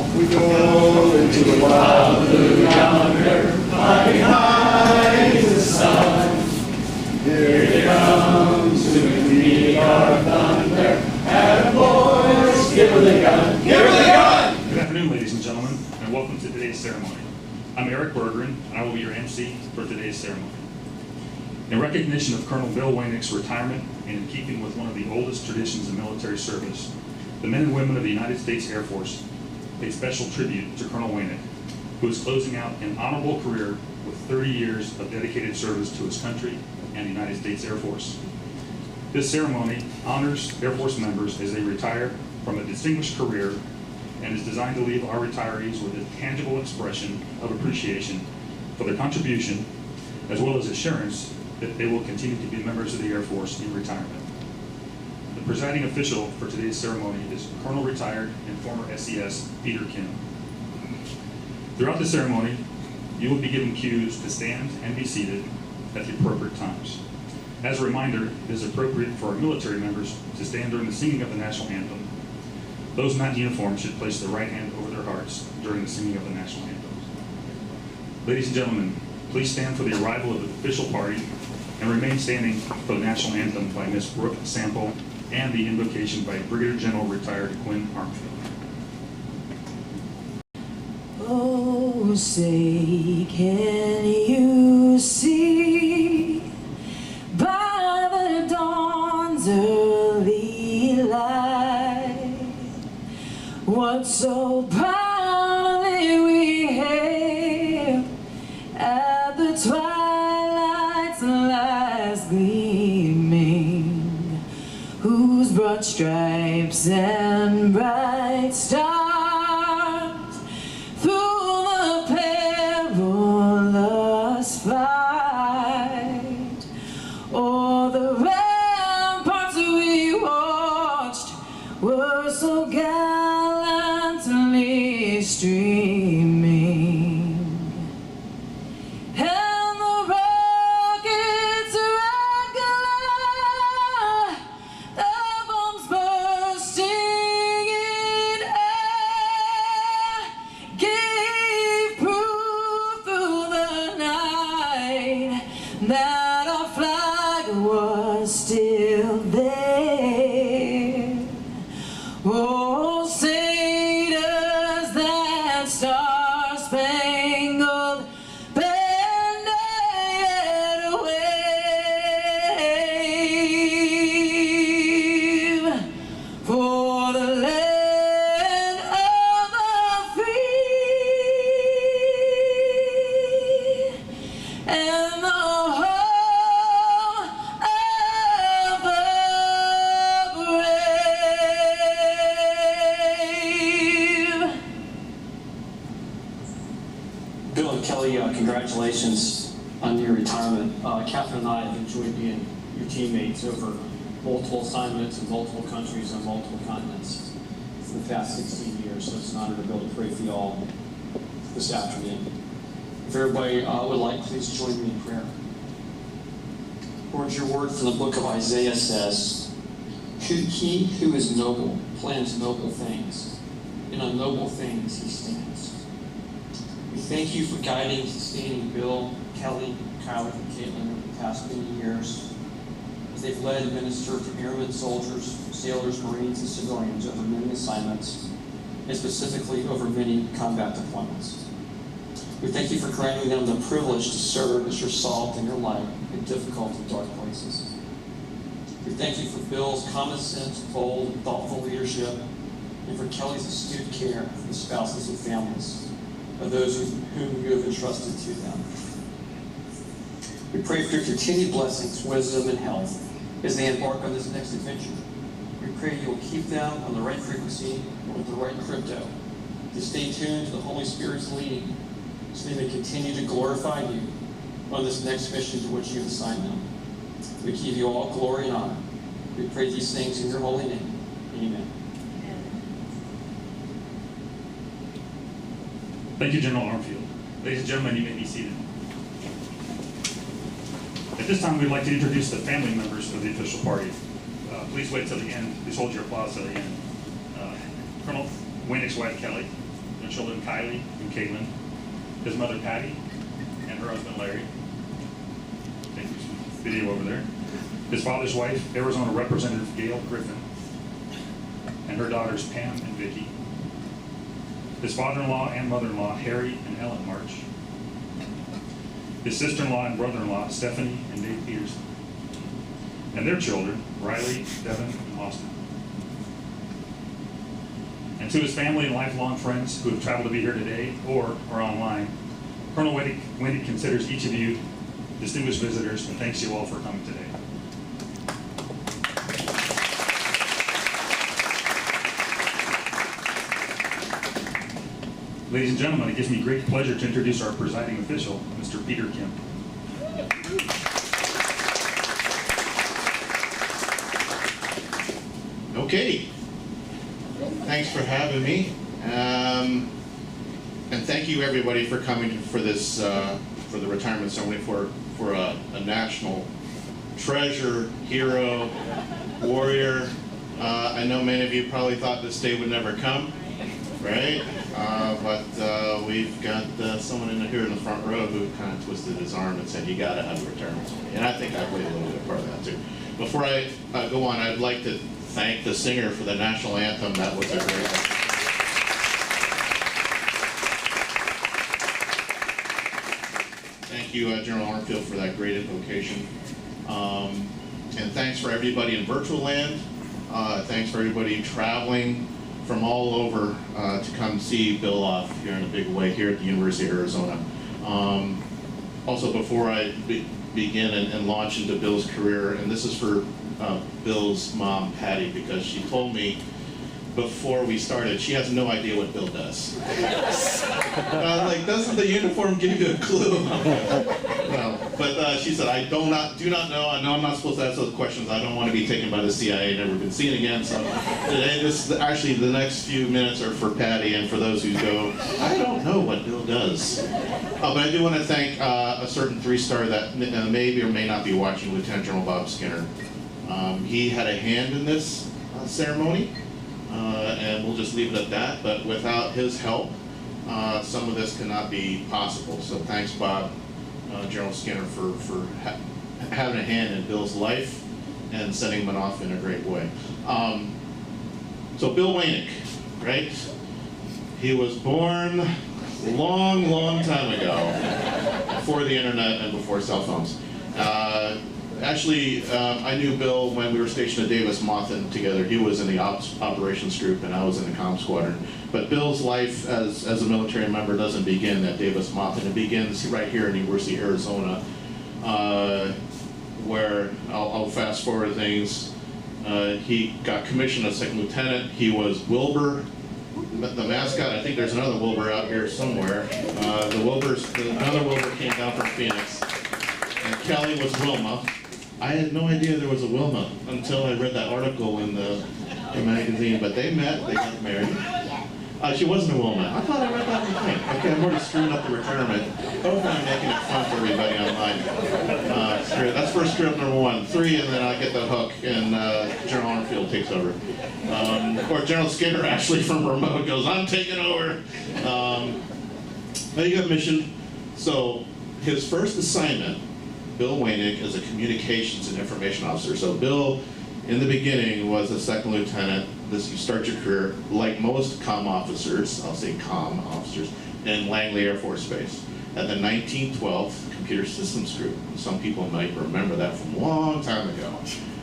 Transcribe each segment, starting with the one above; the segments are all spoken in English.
Off we go into the wild blue yonder, flying high to the sun. Here it comes to meet our thunder, and boys, give her the gun, give her the gun! Good afternoon, ladies and gentlemen, and welcome to today's ceremony. I'm Eric Bergeron, and I will be your MC for today's ceremony. In recognition of Colonel Bill Wainick's retirement and in keeping with one of the oldest traditions of military service, the men and women of the United States Air Force pay special tribute to Colonel Wainick, who is closing out an honorable career with 30 years of dedicated service to his country and the United States Air Force. This ceremony honors Air Force members as they retire from a distinguished career and is designed to leave our retirees with a tangible expression of appreciation for their contribution, as well as assurance that they will continue to be members of the Air Force in retirement. The presiding official for today's ceremony is Colonel Retired and former SES Peter Kim. Throughout the ceremony, you will be given cues to stand and be seated at the appropriate times. As a reminder, it is appropriate for our military members to stand during the singing of the National Anthem. Those not in uniform should place their right hand over their hearts during the singing of the National Anthem. Ladies and gentlemen, please stand for the arrival of the official party and remain standing for the National Anthem by Miss Brooke Sample and the invocation by Brigadier General Retired Quinn Armfield. Oh, say, can you see by the dawn's early light what so proudly we hailed at the twilight's last gleaming, whose broad stripes and bright stars through the perilous fight o'er the ramparts we watched were so gallantly streaming, and the rockets' red glare, the bombs bursting in air, gave proof through the night that our flag was still there. Oh, say does that star-spangled banner yet wave for the land of the free and the home of the brave. Bill and Kelly, congratulations on your retirement. Catherine and I have enjoyed being your teammates over multiple assignments in multiple countries on multiple continents for the past 16 years, so it's an honor to be able to pray for you all this afternoon. If everybody would like, please join me in prayer. Lord, your word from the book of Isaiah says, he who is noble plans noble things, and on noble things he stands. We thank you for guiding and sustaining Bill, Kelly, Kyler, and Caitlin over the past many years as they've led and ministered to airmen, soldiers, sailors, Marines, and civilians over many assignments, and specifically over many combat deployments. We thank you for granting them the privilege to serve as your salt and your light in difficult and dark places. We thank you for Bill's common sense, bold, and thoughtful leadership, and for Kelly's astute care for the spouses and families of those whom you have entrusted to them. We pray for your continued blessings, wisdom, and health as they embark on this next adventure. We pray you will keep them on the right frequency and with the right crypto to stay tuned to the Holy Spirit's leading so they may continue to glorify you on this next mission to which you have assigned them. We give you all glory and honor. We pray these things in your holy name. Amen. Thank you, General Armfield. Ladies and gentlemen, you may be seated. At this time, we'd like to introduce the family members of the official party. Please wait till the end. Please hold your applause till the end. Colonel Wainick's wife, Kelly, children Kylie and Caitlin, his mother Patty, and her husband Larry. Thank you. Video over there. His father's wife, Arizona Representative Gail Griffin, and her daughters Pam and Vicky. His father-in-law and mother-in-law, Harry and Ellen March. His sister-in-law and brother-in-law, Stephanie and Dave Peterson. And their children, Riley, Devin, and Austin. And to his family and lifelong friends who have traveled to be here today or are online, Colonel Wendig considers each of you distinguished visitors and thanks you all for coming today. Ladies and gentlemen, it gives me great pleasure to introduce our presiding official, Mr. Peter Kim. Okay, thanks for having me, and thank you everybody for coming for this for the retirement ceremony for a national treasure, hero, warrior. I know many of you probably thought this day would never come, right? But we've got someone here in the front row who kind of twisted his arm and said, you got to have a retirement ceremony. And I think I played a little bit of part of that too. Before I go on, I'd like to thank the singer for the National Anthem. That was a great one. Thank you, General Armfield, for that great invocation. And thanks for everybody in virtual land. Thanks for everybody traveling from all over to come see Bill off here in a big way here at the University of Arizona. Also, before I begin and launch into Bill's career, and this is for Bill's mom, Patty, because she told me before we started, she has no idea what Bill does. Like, doesn't the uniform give you a clue? Well, but she said, I do not know. I know I'm not supposed to ask those questions. I don't want to be taken by the CIA, never been seen again. So today, actually, the next few minutes are for Patty and for those who go, I don't know what Bill does. But I do want to thank a certain 3-star that maybe or may not be watching, Lieutenant General Bob Skinner. He had a hand in this ceremony. And we'll just leave it at that, but without his help, some of this cannot be possible. So thanks, Bob, General Skinner, for having a hand in Bill's life and setting him off in a great way. So Bill Wainick, right? He was born long time ago, before the internet and before cell phones. Actually, I knew Bill when we were stationed at Davis-Monthan together. He was in the operations group and I was in the comm squadron. But Bill's life as a military member doesn't begin at Davis-Monthan. It begins right here in the University of Arizona, where I'll fast forward things. He got commissioned as second lieutenant. He was Wilbur, the mascot. I think there's another Wilbur out here somewhere. Another Wilbur came down from Phoenix. And Kelly was Wilma. I had no idea there was a Wilma until I read that article in the magazine, but they met, they got married. She wasn't a Wilma. I thought I read that in the thing. Okay, I'm already screwing up the retirement. Hopefully I'm making it fun for everybody online. That's first screw up number 1. 3, and then I get the hook, and General Armfield takes over. Or General Skinner, actually, from remote goes, I'm taking over. Now you got mission. So his first assignment, Bill Wainick, is a communications and information officer. So Bill, in the beginning, was a second lieutenant. You start your career, like most comm officers, I'll say comm officers, in Langley Air Force Base. At the 1912 Computer Systems Group. Some people might remember that from a long time ago.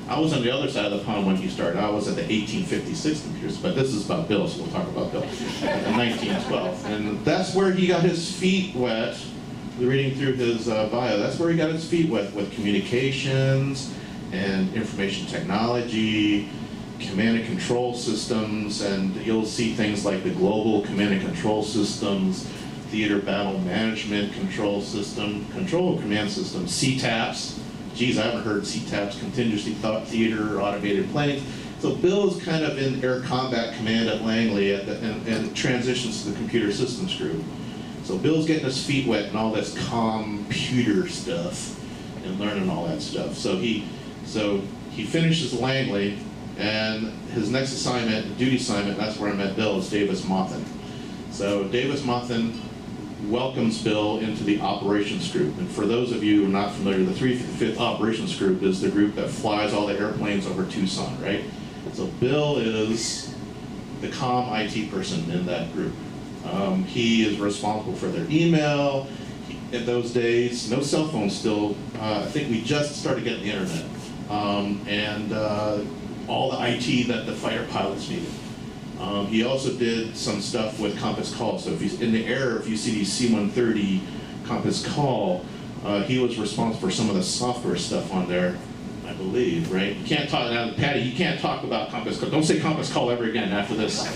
I was on the other side of the pond when he started. I was at the 1856 computers, but this is about Bill, so we'll talk about Bill. At the 1912. And that's where he got his feet wet. Reading through his bio, that's where he got his feet wet with communications and information technology, command and control systems, and you'll see things like the Global Command and Control Systems, Theater Battle Management Control System, Control Command System, CTAPs. Geez, I haven't heard CTAPs, Contingency Thought Theater, Automated Planning. So Bill is kind of in Air Combat Command at Langley and transitions to the Computer Systems Group. So Bill's getting his feet wet and all this computer stuff and learning all that stuff. So he finishes Langley, and his next assignment, duty assignment, that's where I met Bill, is Davis-Monthan. So Davis Mothin welcomes Bill into the operations group. And for those of you who are not familiar, the 355th operations group is the group that flies all the airplanes over Tucson, right? So Bill is the comm IT person in that group. He is responsible for their email. In those days, no cell phones still. I think we just started getting the internet. And all the IT that the fighter pilots needed. He also did some stuff with Compass Call. So if he's in the air, if you see these C-130 Compass Call, he was responsible for some of the software stuff on there, I believe, right? You can't talk, Patty, you can't talk about Compass Call. Don't say Compass Call ever again after this.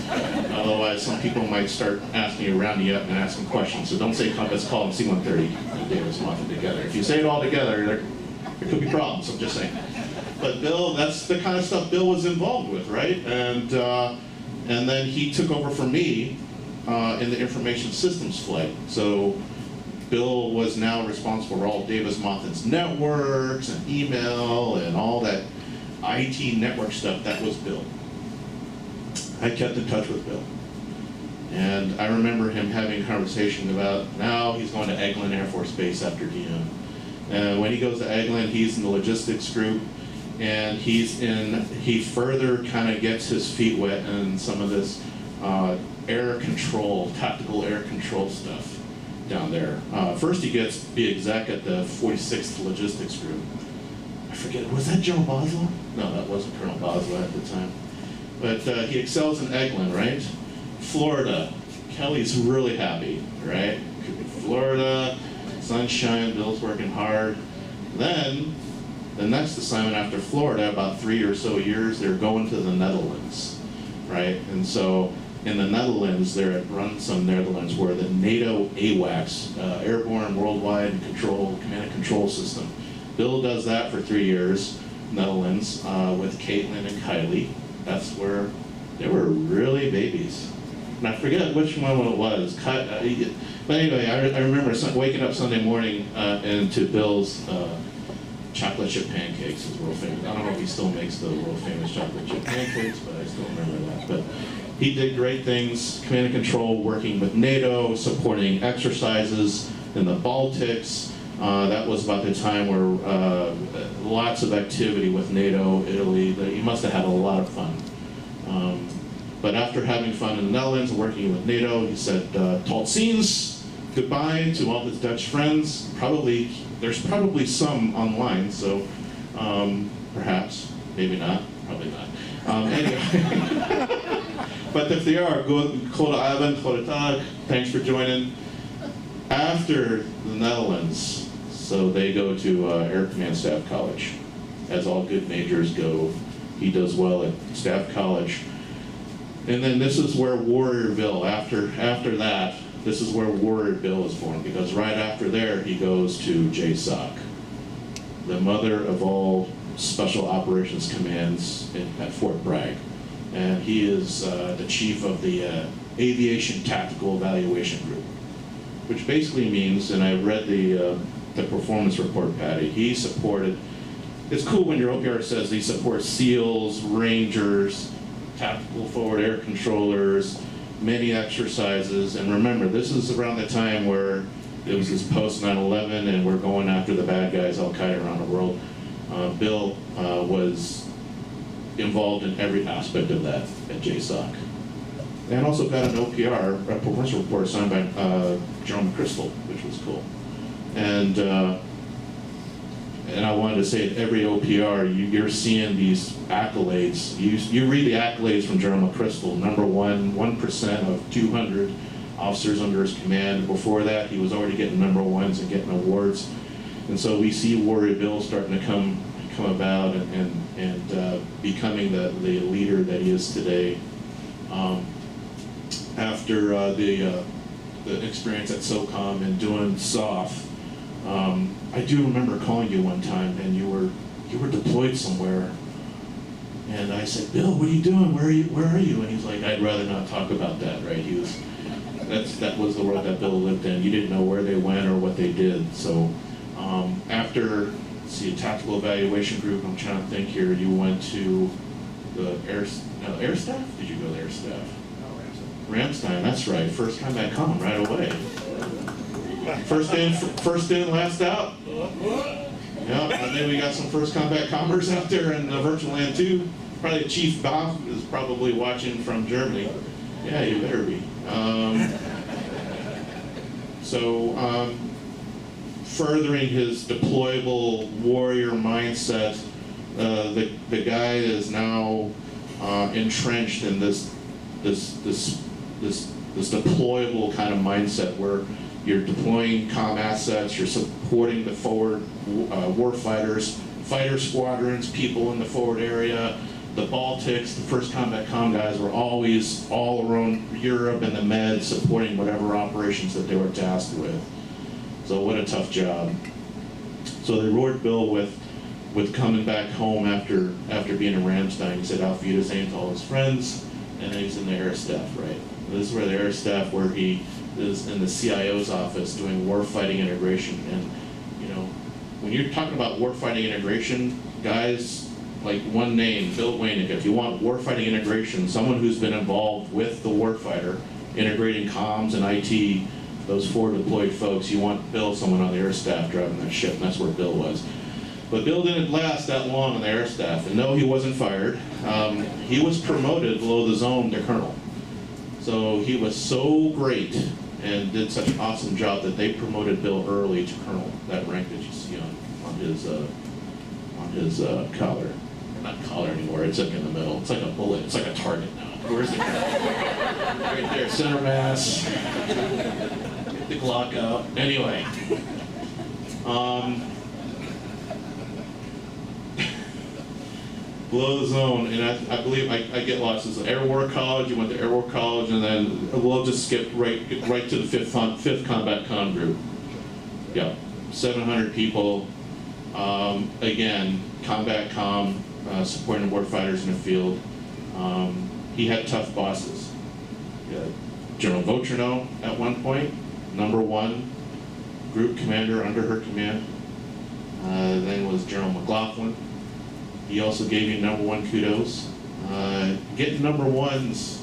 Otherwise, some people might start asking you, rounding you up and asking questions. So don't say Compass Call and C-130 and Davis Mothin together. If you say it all together, there could be problems, I'm just saying. But Bill, that's the kind of stuff Bill was involved with, right? And then he took over for me in the information systems flight. So Bill was now responsible for all Davis Mothin's networks and email and all that IT network stuff. That was Bill. I kept in touch with Bill. And I remember him having a conversation about now he's going to Eglin Air Force Base after DM. And when he goes to Eglin, he's in the logistics group. And he further kind of gets his feet wet in some of this air control, tactical air control stuff down there. First he gets to be exec at the 46th Logistics Group. I forget, was that General Boswell? No, that wasn't Colonel Boswell at the time. But he excels in Eglin, right? Florida, Kelly's really happy, right? Florida, sunshine, Bill's working hard. Then, the next assignment after Florida, about 3 or so years, they're going to the Netherlands, right? And so in the Netherlands, they're at Brunsum, Netherlands, where the NATO AWACS, Airborne Worldwide Control, Command and Control System. Bill does that for 3 years, Netherlands, with Caitlin and Kylie. That's where they were really babies. And I forget which one it was. But anyway, I remember waking up Sunday morning into Bill's chocolate chip pancakes is world famous. I don't know if he still makes the world famous chocolate chip pancakes, but I still remember that. But he did great things, command and control, working with NATO, supporting exercises in the Baltics. That was about the time where lots of activity with NATO, Italy. He must have had a lot of fun. But after having fun in the Netherlands, working with NATO, he said, tot ziens, goodbye to all his Dutch friends. There's probably some online, so perhaps, maybe not, probably not. Anyway, but if they are, goede avond, goede dag, thanks for joining. After the Netherlands, so they go to Air Command Staff College. As all good majors go, he does well at Staff College. And then this is where Warrior Bill, after that, this is where Warrior Bill is born, because right after there, he goes to JSOC, the mother of all Special Operations Commands at Fort Bragg. And he is the chief of the Aviation Tactical Evaluation Group, which basically means, and I read the performance report, Patty, he supported, it's cool when your OPR says he supports SEALs, Rangers, tactical forward air controllers, many exercises. And remember, this is around the time where it was this post 9/11 and we're going after the bad guys, Al-Qaeda around the world. Bill was involved in every aspect of that at JSOC. And also got an OPR, a performance report signed by Jerome McChrystal, which was cool. And I wanted to say at every OPR, you're seeing these accolades. You read the accolades from Jerome McChrystal, number 1% of 200 officers under his command. Before that, he was already getting number ones and getting awards. And so we see Warrior Bill starting to come about and becoming the leader that he is today. After the experience at SOCOM and doing SOF, I do remember calling you one time, and you were deployed somewhere, and I said, "Bill, what are you doing? Where are you?" And he's like, "I'd rather not talk about that." Right? That was the world that Bill lived in. You didn't know where they went or what they did. So after a tactical evaluation group, I'm trying to think here. You went to the air staff? Did you go to air staff? Ramstein, that's right. First combat comm right away. First in, last out. Yeah, I think we got some first combat commerce out there in virtual land too. Probably Chief Boff is probably watching from Germany. Yeah, you better be. Furthering his deployable warrior mindset, the guy is now entrenched in this deployable kind of mindset where you're deploying comm assets, you're supporting the forward war fighters, fighter squadrons, people in the forward area. The Baltics, the first combat comm guys were always all around Europe and the Med supporting whatever operations that they were tasked with. So what a tough job. So they reward Bill with coming back home after being in Ramstein. He said Auf Wiedersehen to all his friends, and then he's in the air staff, right? This is where the air staff, where he is in the CIO's office doing warfighting integration. And you know, when you're talking about warfighting integration, guys, like one name, Bill Waynick. If you want warfighting integration, someone who's been involved with the warfighter, integrating comms and IT, those forward deployed folks, you want Bill, someone on the air staff driving that ship, and that's where Bill was. But Bill didn't last that long on the air staff, and no, he wasn't fired. He was promoted below the zone to colonel. So he was so great and did such an awesome job that they promoted Bill early to colonel, that rank that you see on his collar. Not collar anymore, it's like in the middle. It's like a bullet, it's like a target now. Where's it? Right there, center mass. Get the Glock out. Anyway. Below the zone, and I believe I get lost. It's Air War College. You went to Air War College, and then we'll just skip right to the fifth combat comm group. Yeah, 700 people. Again, combat comm, supporting warfighters in the field. He had tough bosses. General Votrino at one point, #1 group commander under her command. Then was General McLaughlin. He also gave you #1 kudos. Getting #1s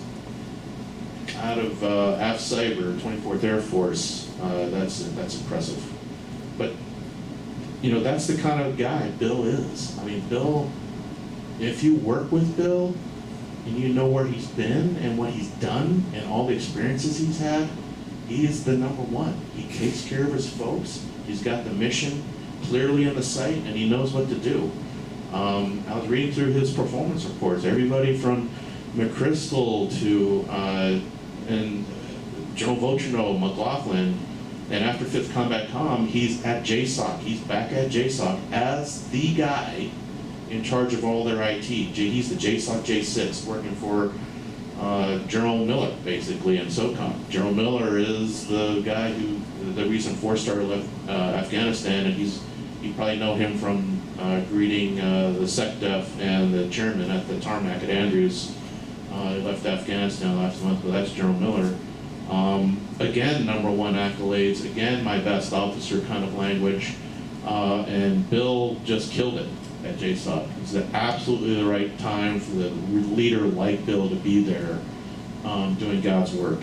out of AF Cyber, 24th Air Force, that's impressive. But you know, that's the kind of guy Bill is. I mean, Bill, if you work with Bill and you know where he's been and what he's done and all the experiences he's had, he is the #1. He takes care of his folks. He's got the mission clearly in the sight, and he knows what to do. I was reading through his performance reports. Everybody from McChrystal to and General Votrino, McLaughlin, and after 5th Combat Comm, he's at JSOC. He's back at JSOC as the guy in charge of all their IT. He's the JSOC J6, working for General Miller, basically, in SOCOM. General Miller is the guy who, the recent 4-star left Afghanistan, and you probably know him from greeting the SecDef and the chairman at the tarmac at Andrews. He left Afghanistan last month, but that's General Miller. Again, #1 accolades, again, my best officer kind of language, and Bill just killed it at JSOC. It's absolutely the right time for the leader like Bill to be there doing God's work.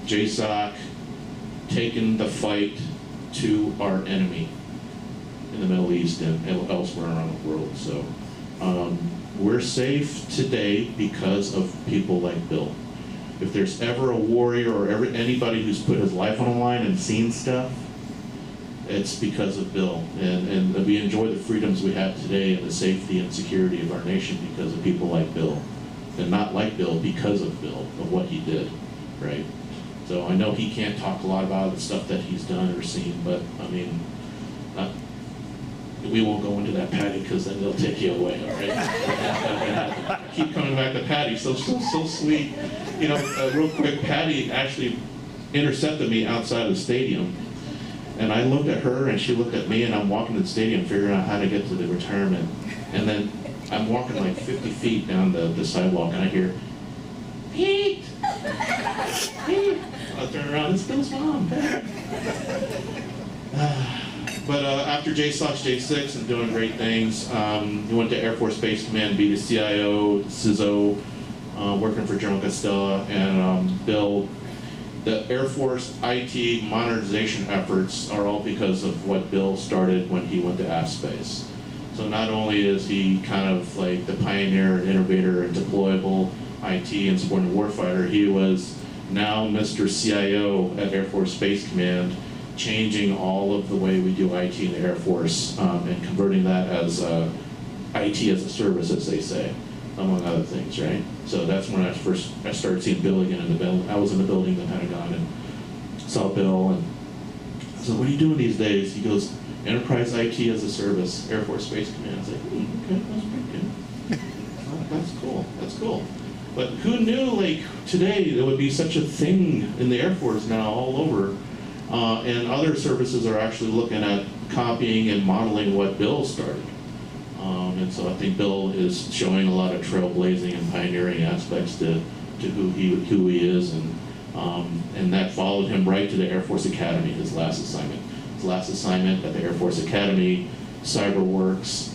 JSOC taking the fight to our enemy in the Middle East and elsewhere around the world. So we're safe today because of people like Bill. If there's ever a warrior or anybody who's put his life on the line and seen stuff, it's because of Bill. And we enjoy the freedoms we have today and the safety and security of our nation because of people like Bill. And not like Bill, because of Bill, of what he did, right? So I know he can't talk a lot about the stuff that he's done or seen, but I mean, we won't go into that, Patty, because then they'll take you away, all right? Keep coming back to Patty, so sweet. You know, real quick, Patty actually intercepted me outside the stadium, and I looked at her, and she looked at me, and I'm walking to the stadium figuring out how to get to the retirement. And then I'm walking like 50 feet down the sidewalk, and I hear, Pete! Pete! I turn around, it's Bill's mom. But after JSOC J6 and doing great things, he went to Air Force Base Command, be the CIO, CISO, working for General Costella, and Bill. The Air Force IT modernization efforts are all because of what Bill started when he went to AFSpace. So not only is he kind of like the pioneer and innovator in deployable IT and supporting warfighter, he was now Mr. CIO at Air Force Space Command, changing all of the way we do IT in the Air Force and converting that as IT as a service, as they say, among other things, right? So that's when I started seeing Bill again in the building. I was in the building, the Pentagon, and saw Bill, and I said, "What are you doing these days?" He goes, "Enterprise IT as a service, Air Force Space Command." I was like, "Okay, that's pretty good. Oh, that's cool. That's cool." But who knew, like, today there would be such a thing in the Air Force now all over, and other services are actually looking at copying and modeling what Bill started. And so I think Bill is showing a lot of trailblazing and pioneering aspects to who he is, and that followed him right to the Air Force Academy, his last assignment. His last assignment at the Air Force Academy, CyberWorks.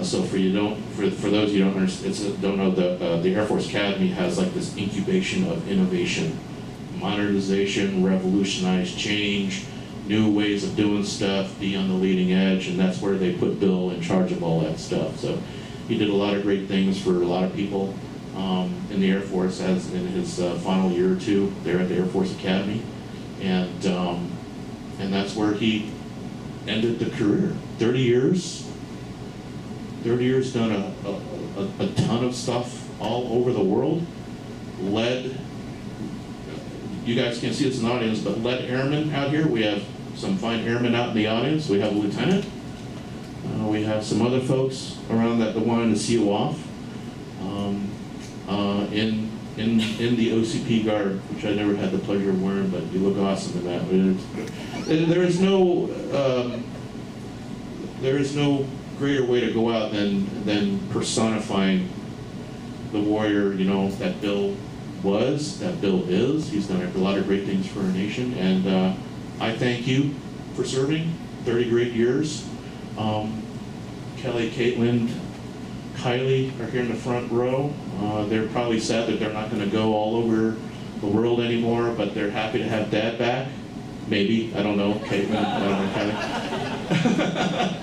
So for those you don't know, the Air Force Academy has like this incubation of innovation, modernization, revolutionized change, new ways of doing stuff, be on the leading edge, and that's where they put Bill in charge of all that stuff. So he did a lot of great things for a lot of people in the Air Force, as in his final year or two there at the Air Force Academy, and that's where he ended the career. 30 years, done a ton of stuff all over the world, led. You guys can't see this in the audience, but led airmen out here. We have some fine airmen out in the audience. We have a lieutenant. We have some other folks around that wanted to see you off in the OCP Guard, which I never had the pleasure of wearing, but you look awesome in that. There is no greater way to go out than personifying the warrior, you know, that Bill was, that Bill is. He's done a lot of great things for our nation, and I thank you for serving 30 great years. Kelly, Caitlin, Kylie are here in the front row. They're probably sad that they're not going to go all over the world anymore, but they're happy to have Dad back. Maybe, I don't know, Caitlin, I don't know, Kylie.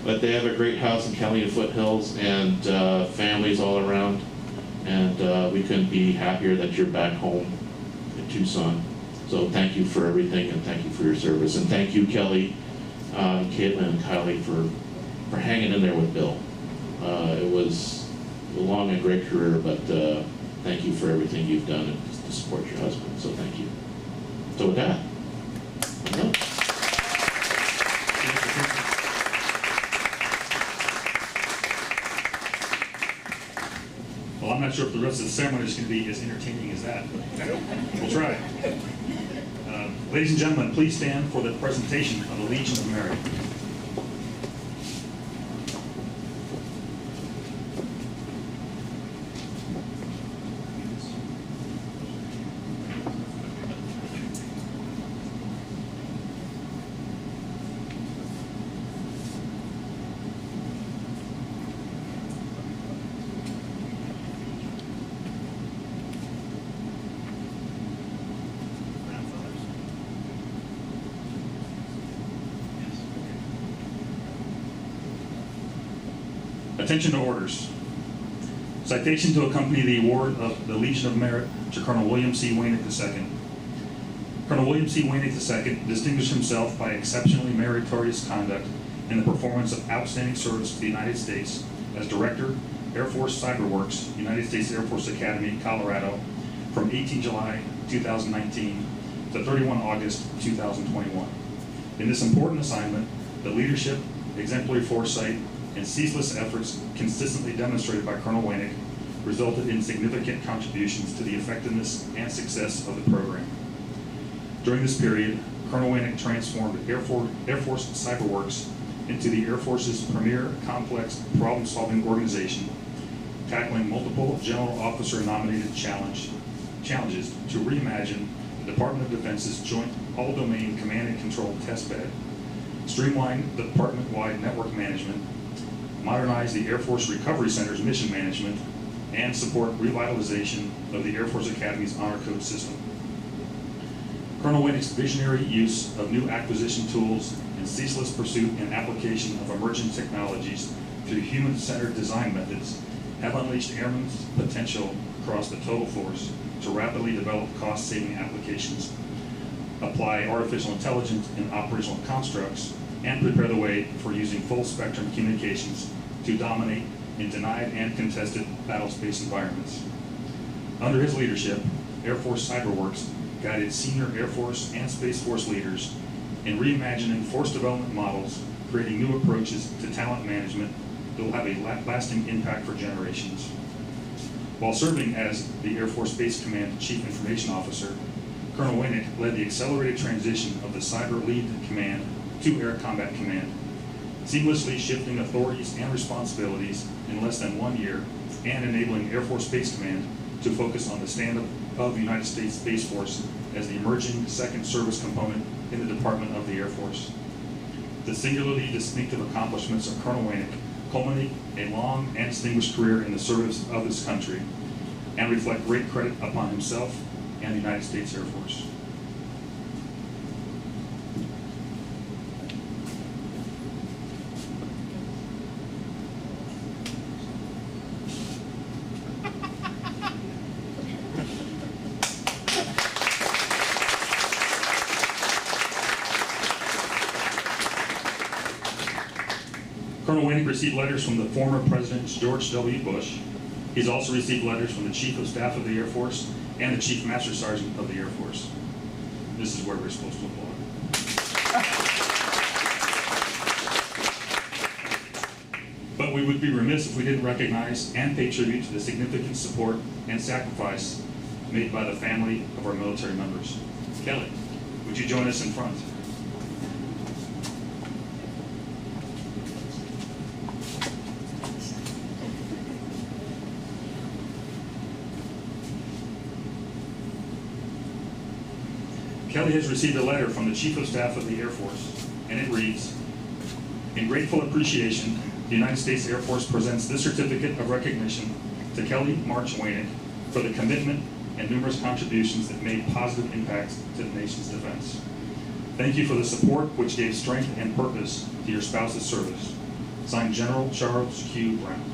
But they have a great house in California Foothills, and families all around. And we couldn't be happier that you're back home in Tucson. So thank you for everything, and thank you for your service. And thank you, Kelly, Caitlin, and Kylie for hanging in there with Bill. It was a long and great career, but thank you for everything you've done to support your husband. So thank you. So with that, Well, I'm not sure if the rest of the ceremony is going to be as entertaining as that, but we'll try. Ladies and gentlemen, please stand for the presentation of the Legion of Merit. Attention to orders. Citation to accompany the award of the Legion of Merit to Colonel William C. Wainick II. Colonel William C. Wainick II distinguished himself by exceptionally meritorious conduct in the performance of outstanding service to the United States as Director, Air Force CyberWorks, United States Air Force Academy, Colorado, from 18 July 2019 to 31 August 2021. In this important assignment, the leadership, exemplary foresight, and ceaseless efforts consistently demonstrated by Colonel Wainick resulted in significant contributions to the effectiveness and success of the program. During this period, Colonel Wainick transformed Air Force CyberWorks into the Air Force's premier complex problem-solving organization, tackling multiple general officer-nominated challenges to reimagine the Department of Defense's joint all-domain command and control testbed, streamline the department-wide network management, modernize the Air Force Recovery Center's mission management, and support revitalization of the Air Force Academy's honor code system. Colonel Winnick's visionary use of new acquisition tools and ceaseless pursuit and application of emerging technologies through human-centered design methods have unleashed airmen's potential across the total force to rapidly develop cost-saving applications, apply artificial intelligence in operational constructs, and prepare the way for using full-spectrum communications to dominate in denied and contested battlespace environments. Under his leadership, Air Force CyberWorks guided senior Air Force and Space Force leaders in reimagining force development models, creating new approaches to talent management that will have a lasting impact for generations. While serving as the Air Force Space Command Chief Information Officer, Colonel Winnick led the accelerated transition of the Cyber Lead Command to Air Combat Command, seamlessly shifting authorities and responsibilities in less than 1 year and enabling Air Force Space Command to focus on the stand-up of the United States Space Force as the emerging second service component in the Department of the Air Force. The singularly distinctive accomplishments of Colonel Winnick culminate a long and distinguished career in the service of this country and reflect great credit upon himself and the United States Air Force. Colonel Winnick received letters from the former Presidents George W. Bush. He's also received letters from the Chief of Staff of the Air Force and the Chief Master Sergeant of the Air Force. This is where we're supposed to applaud. But we would be remiss if we didn't recognize and pay tribute to the significant support and sacrifice made by the family of our military members. Kelly, would you join us in front? Kelly has received a letter from the Chief of Staff of the Air Force, and it reads, "In grateful appreciation, the United States Air Force presents this certificate of recognition to Kelly March Winnick for the commitment and numerous contributions that made positive impacts to the nation's defense. Thank you for the support which gave strength and purpose to your spouse's service." Signed, General Charles Q. Brown.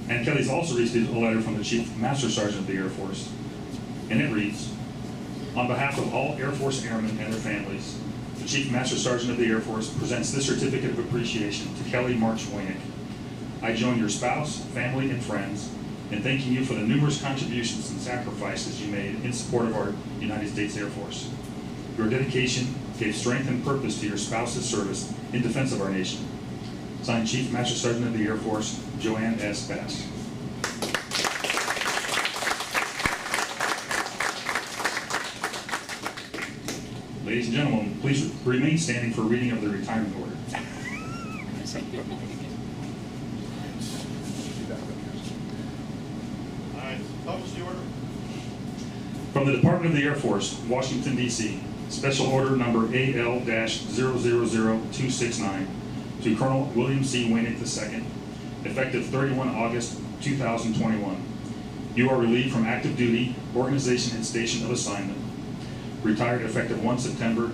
And Kelly's also received a letter from the Chief Master Sergeant of the Air Force, and it reads, "On behalf of all Air Force airmen and their families, the Chief Master Sergeant of the Air Force presents this certificate of appreciation to Kelly March Winnick. I join your spouse, family, and friends in thanking you for the numerous contributions and sacrifices you made in support of our United States Air Force. Your dedication gave strength and purpose to your spouse's service in defense of our nation." Signed, Chief Master Sergeant of the Air Force, Joanne S. Bass. Ladies and gentlemen, please remain standing for reading of the retirement order. All right, publish the order. From the Department of the Air Force, Washington, D.C., Special Order Number AL-000269 to Colonel William C. Winnick II, effective 31 August 2021. You are relieved from active duty, organization, and station of assignment. Retired effective 1 September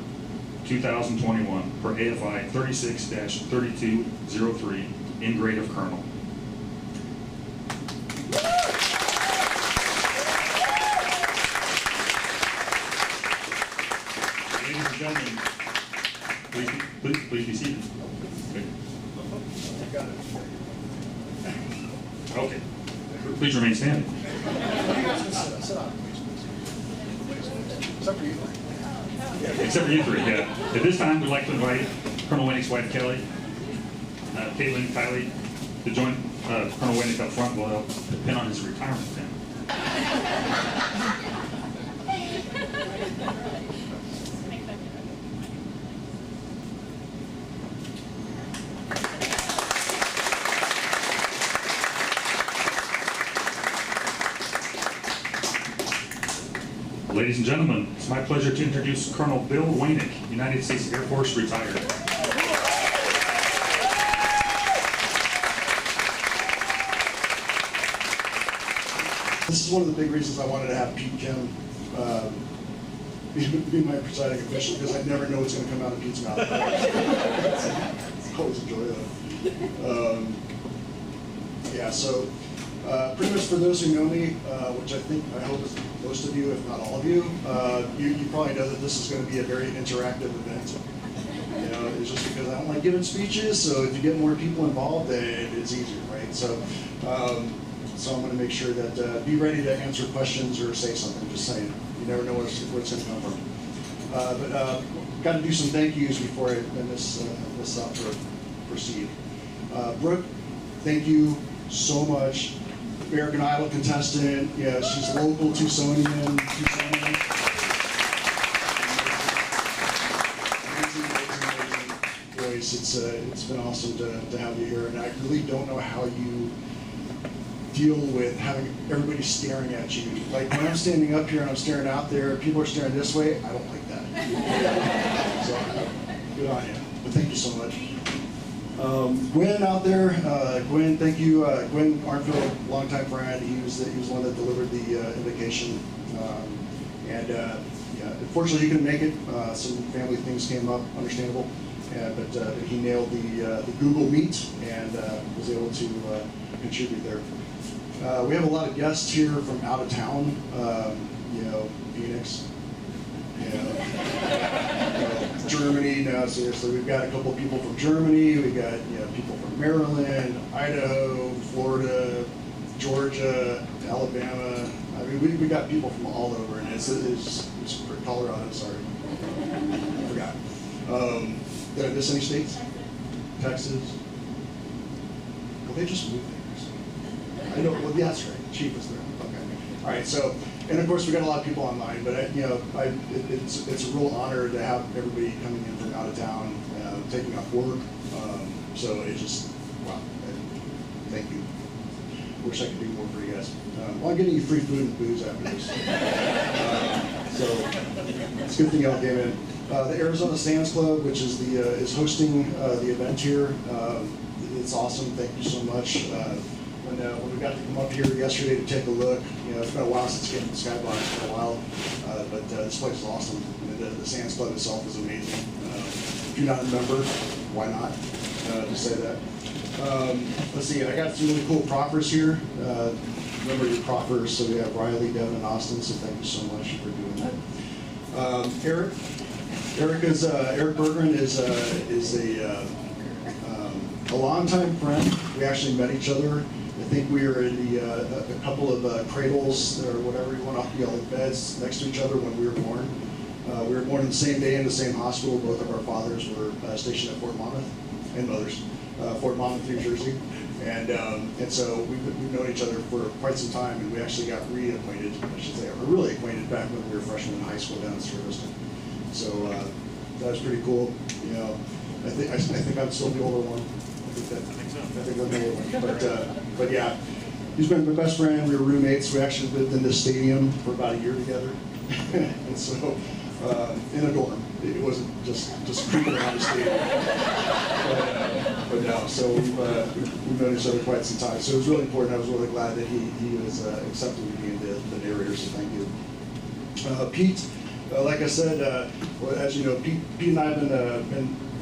2021 per AFI 36-3203 in grade of Colonel. Ladies and gentlemen, please be seated. Okay. Please remain standing. You guys can sit down, please. Except for you. Except for you three, yeah. At this time, we'd like to invite Colonel Winnick's wife, Kelly, Caitlin, Kylie, to join Colonel Winnick up front while they'll pin on his retirement pin. Ladies and gentlemen, it's my pleasure to introduce Colonel Bill Wainick, United States Air Force retired. This is one of the big reasons I wanted to have Pete Kim be my presiding official, because I never know what's going to come out of Pete's mouth. I always enjoy that. Yeah, so pretty much for those who know me, which I hope is most of you, if not all of you, you probably know that this is going to be a very interactive event. You know, it's just because I don't like giving speeches, so if you get more people involved, then it's easier, right? So I'm going to make sure that be ready to answer questions or say something. Just saying, you never know where it's going to come from. But got to do some thank yous before I end this up or proceed. Brooke, thank you so much. American Idol contestant. Yeah, she's local Tucsonian. Amazing voice. It's been awesome to have you here, and I really don't know how you deal with having everybody staring at you. Like when I'm standing up here and I'm staring out there, people are staring this way. I don't like that. So good on you. But thank you so much. Gwen out there, Gwen, thank you. Gwen Arnfield, longtime friend. He was the one that delivered the invocation. Yeah, unfortunately he couldn't make it. Some family things came up, understandable. But he nailed the Google Meet and was able to contribute there. We have a lot of guests here from out of town. You know, Phoenix. Germany. No, seriously, we've got a couple people from Germany. We got people from Maryland, Idaho, Florida, Georgia, Alabama. I mean, we got people from all over, and it's Colorado. Sorry, I forgot. Did I miss any states? Texas. Well, they just moved there. I know. Well, yeah, that's right. Chief was there. Okay. All right. So. And of course, we got a lot of people online, but it's a real honor to have everybody coming in from out of town, taking off work. So it's just wow. Thank you. Wish I could do more for you guys. Well, I'm getting you free food and booze after this, so it's a good thing y'all came in. The Arizona Sands Club, which is is hosting the event here. It's awesome. Thank you so much. When we got to come up here yesterday to take a look, it's been a while since getting the skybox, it's been a while, but this place is awesome. The Sands Club itself is amazing. If you're not a member, why not? Just say that. Let's see, I got some really cool proffers here. Remember your proffers, so we have Riley, Devin, and Austin, so thank you so much for doing that. Eric Bergeron is a longtime friend. We actually met each other. I think we were in a couple of cradles or whatever you want to like beds next to each other when we were born. We were born on the same day in the same hospital. Both of our fathers were stationed at Fort Monmouth, and mothers, Fort Monmouth, New Jersey. And so we've known each other for quite some time, and we actually got reacquainted, I should say, or really acquainted back when we were freshmen in high school down in Stuyvesant. So that was pretty cool. I think I'm still the older one. I think I'm the older one. But yeah, he's been my best friend. We were roommates. We actually lived in this stadium for about a year together. And so, in a dorm. It wasn't just creeping around the stadium. But no, so we've known each other quite some time. So it was really important. I was really glad that he was accepting me being the narrator, so thank you. Pete, like I said, as you know, Pete and I have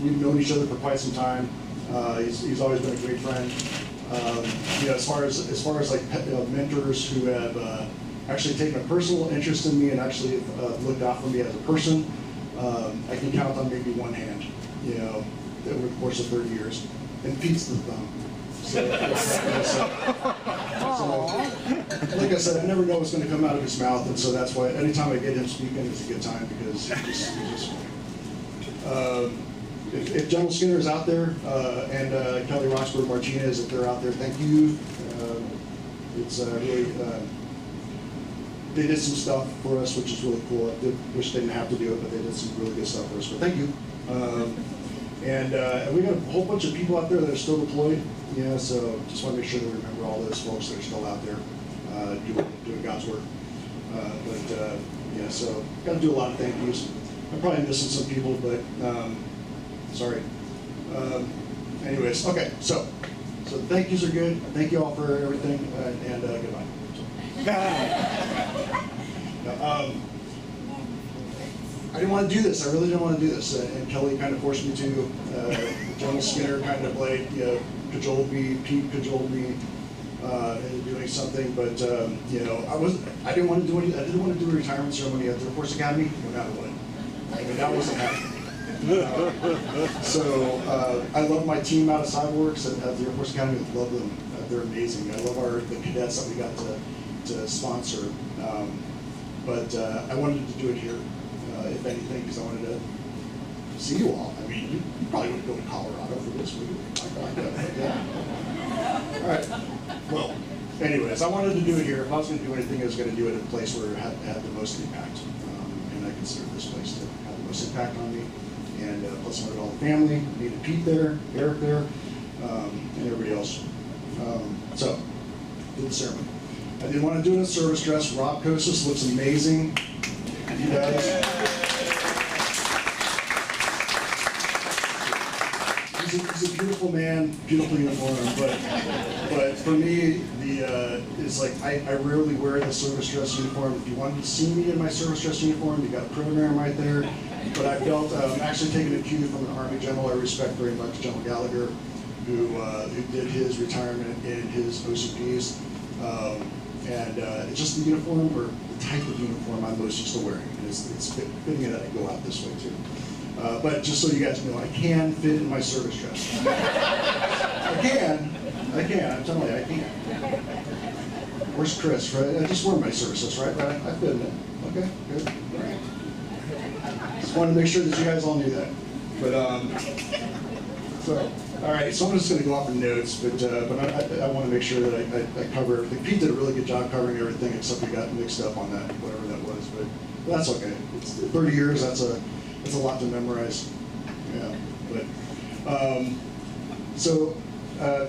we've known each other for quite some time. He's always been a great friend. As far as like mentors who have actually taken a personal interest in me and actually looked out for me as a person, I can count on maybe one hand. Over the course of 30 years, and Pete's the thumb. So, like I said, I never know what's going to come out of his mouth, and so that's why anytime I get him speaking, it's a good time because he's just if General Skinner is out there and Kelly Roxburgh Martinez, if they're out there, thank you. It's really they did some stuff for us, which is really cool. I wish they didn't have to do it, but they did some really good stuff for us. But thank you. And we got a whole bunch of people out there that are still deployed. So just want to make sure that we remember all those folks that are still out there doing God's work. Yeah, so got to do a lot of thank yous. I'm probably missing some people, but sorry. Anyways, okay, so thank yous are good. Thank you all for everything, and goodbye. I didn't want to do this. I really didn't want to do this, and Kelly kind of forced me to. General Skinner kind of like cajoled me. Pete cajoled me into doing something, but I didn't want to do any. I didn't want to do a retirement ceremony at the Air Force Academy, no matter what. I mean, that wasn't happening. So I love my team out of Cyborgs at the Air Force Academy. I love them. They're amazing. I love the cadets that we got to sponsor. But I wanted to do it here, if anything, because I wanted to see you all. I mean, you probably wouldn't go to Colorado for this, would you? Yeah. All right. Well, anyways, I wanted to do it here. If I was going to do anything, I was going to do it in a place where it had the most impact. And I consider this place to have the most impact on me. And plus, I wanted all the family. I needed Pete there, Eric there, and everybody else. So, did the ceremony. I didn't want to do it in a service dress. Rob Kosis looks amazing. He does. He's a beautiful man, beautiful uniform. But for me, it's like I rarely wear the service dress uniform. If you wanted to see me in my service dress uniform, you got a program right there. But I felt actually taking a cue from an Army general I respect very much, General Gallagher, who did his retirement in his OCPs. And it's just the uniform, or the type of uniform I'm most used to wearing. And it's fitting that I go out this way too. But just so you guys know, I can fit in my service dress. I can, I'm telling you, I can. Where's Chris, right? I just wore my service dress, right? I fit in it. Okay, good, all right. Just wanted to make sure that you guys all knew that. But, so. All right, so I'm just going to go off in notes, but I want to make sure that I cover everything. Pete did a really good job covering everything, except we got mixed up on that, whatever that was. But that's okay. It's 30 years. That's a lot to memorize. Yeah. But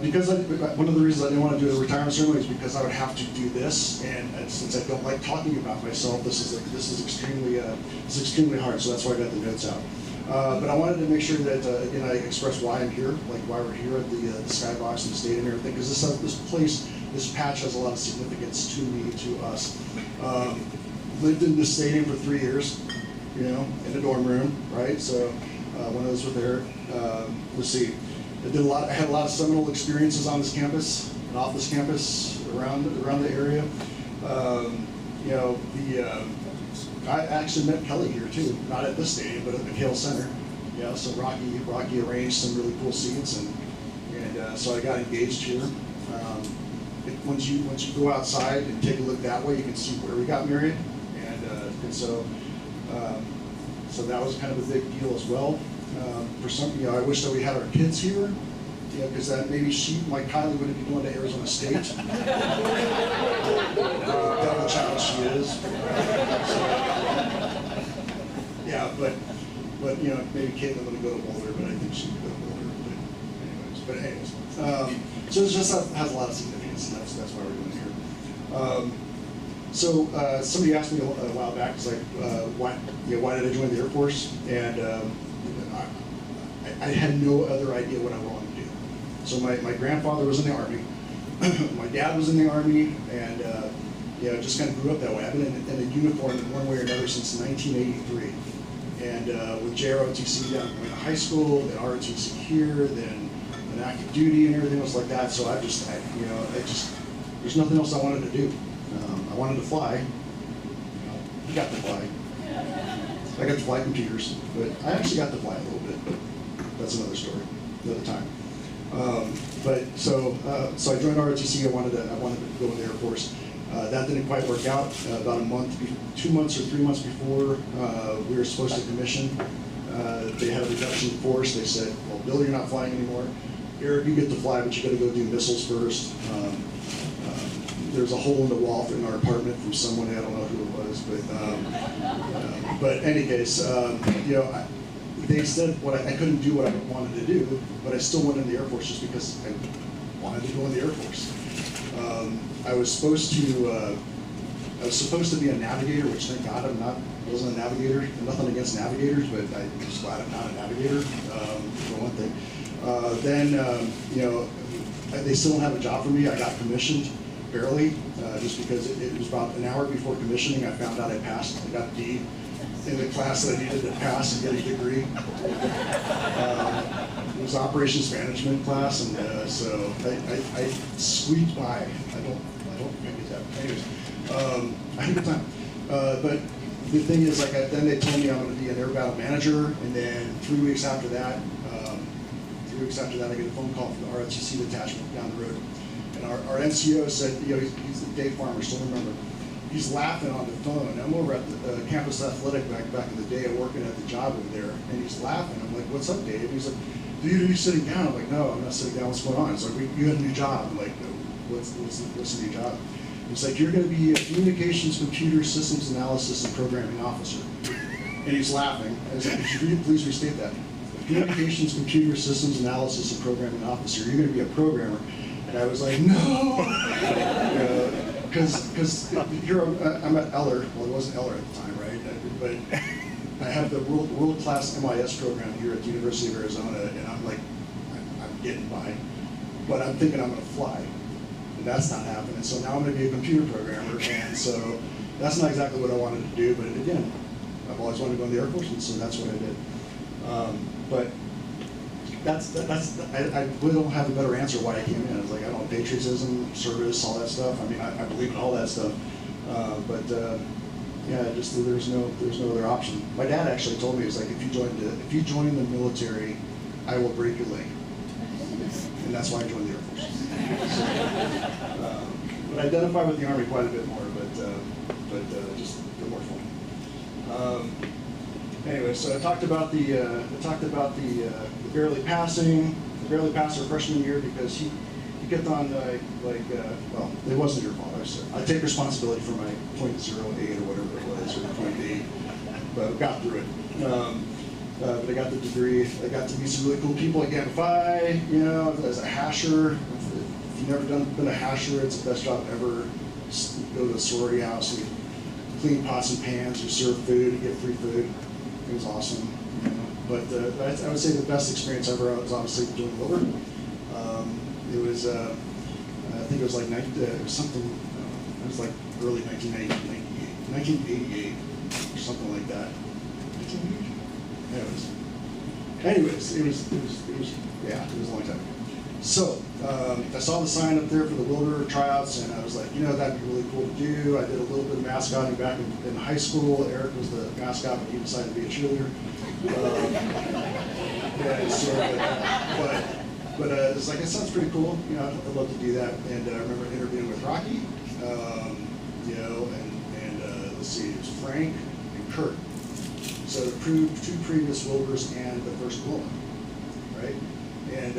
because one of the reasons I didn't want to do a retirement ceremony is because I would have to do this, and since I don't like talking about myself, this is extremely hard. So that's why I got the notes out. But I wanted to make sure that, again, I express why I'm here, like why we're here at the Skybox and the stadium and everything, because this patch has a lot of significance to me, to us. Lived in this stadium for 3 years, in a dorm room, right? So when I was with Eric, let's see, I had a lot of seminal experiences on this campus and off this campus around the area. I actually met Kelly here too, not at this stadium, but at the McHale Center. So Rocky arranged some really cool seats, and so I got engaged here. Once you go outside and take a look that way, you can see where we got married, and so that was kind of a big deal as well. For some, I wish that we had our kids here. Because that maybe like Kylie, wouldn't be going to Arizona State. Devil child she is. Yeah, but maybe Caitlin would go to Boulder, but I think she would go to Boulder. But anyways, so it's just has a lot of significance, and that's why we're doing it here. Somebody asked me a while back, it's like, why did I join the Air Force? And I had no other idea what I wanted to do. So my grandfather was in the Army, my dad was in the Army, and just kind of grew up that way. I've been in a uniform in one way or another since 1983. And with JROTC, I went to high school, then ROTC here, then an active duty and everything else like that. So there's nothing else I wanted to do. I wanted to fly. I got to fly. I got to fly computers, but I actually got to fly a little bit, but that's another story, another time. So I joined ROTC. I wanted to go in the Air Force. That didn't quite work out. About 2 months or 3 months before we were supposed to commission, they had a reduction in force. They said, "Well, Bill, you're not flying anymore. Eric, you get to fly, but you got to go do missiles first." There's a hole in the wall in our apartment from someone, I don't know who it was, but any case, they said I couldn't do what I wanted to do, but I still went in the Air Force just because I wanted to go in the Air Force. I was supposed to I was supposed to be a navigator, which thank God wasn't a navigator. Nothing against navigators, but I'm just glad I'm not a navigator, for one thing. They still don't have a job for me. I got commissioned, barely, just because it was about an hour before commissioning. I found out I passed. I got a D in the class that I needed to pass and get a degree. It was operations management class, and so I squeaked by. I don't think it's that. Anyways, I had a good time. But the thing is, then they told me I'm going to be an air battle manager, and then 3 weeks after that, I get a phone call from the ROTC detachment down the road. And our NCO said, he's the Dave Farmer, still remember. He's laughing on the phone. I'm over at the campus athletic back in the day, working at the job over there, and he's laughing. I'm like, "What's up, Dave?" He's like, "Dude, are you sitting down?" I'm like, "No, I'm not sitting down. What's going on?" He's like, "You had a new job." I'm like, "No, what's the new job?" He's like, "You're going to be a communications, computer systems analysis, and programming officer." And he's laughing. I was like, "Could you please restate that?" Communications, computer systems analysis, and programming officer. You're going to be a programmer. And I was like, "No." Because here I'm at Eller. Well, it wasn't Eller at the time, right? But I have the world-class MIS program here at the University of Arizona, and I'm like, I'm getting by. But I'm thinking I'm going to fly. And that's not happening. So now I'm going to be a computer programmer. And so that's not exactly what I wanted to do. But again, I've always wanted to go in the Air Force, and so that's what I did. But I really don't have a better answer why I came in. It's like, I don't know, patriotism, service, all that stuff. I mean, I believe in all that stuff. Just there's no other option. My dad actually told me, he was like, if you join the military, I will break your leg. And that's why I joined the Air Force. But I identify with the Army quite a bit more, but just for more fun. Anyway, so I talked about the barely passing. The barely passed our freshman year because he kept on well, it wasn't your fault. I take responsibility for my .08 or whatever it was, or .8, but we got through it. But I got the degree. I got to meet some really cool people at Gamma Phi. As a hasher. If you've never been a hasher, it's the best job ever. Just go to a sorority house and clean pots and pans, you serve food, you get free food. It was awesome. But I would say the best experience ever was obviously doing Wilbur. It was, I think it was like it was something. It was like early 1988, or something like that. 1988. Anyways, it was a long time. So I saw the sign up there for the Wilbur tryouts, and I was like, that'd be really cool to do. I did a little bit of mascotting back in high school. Eric was the mascot, but he decided to be a cheerleader. But it's like, it sounds pretty cool. I'd love to do that. And I remember interviewing with Rocky, and let's see, it was Frank and Kurt. So two previous Wilburs and the first woman, right? And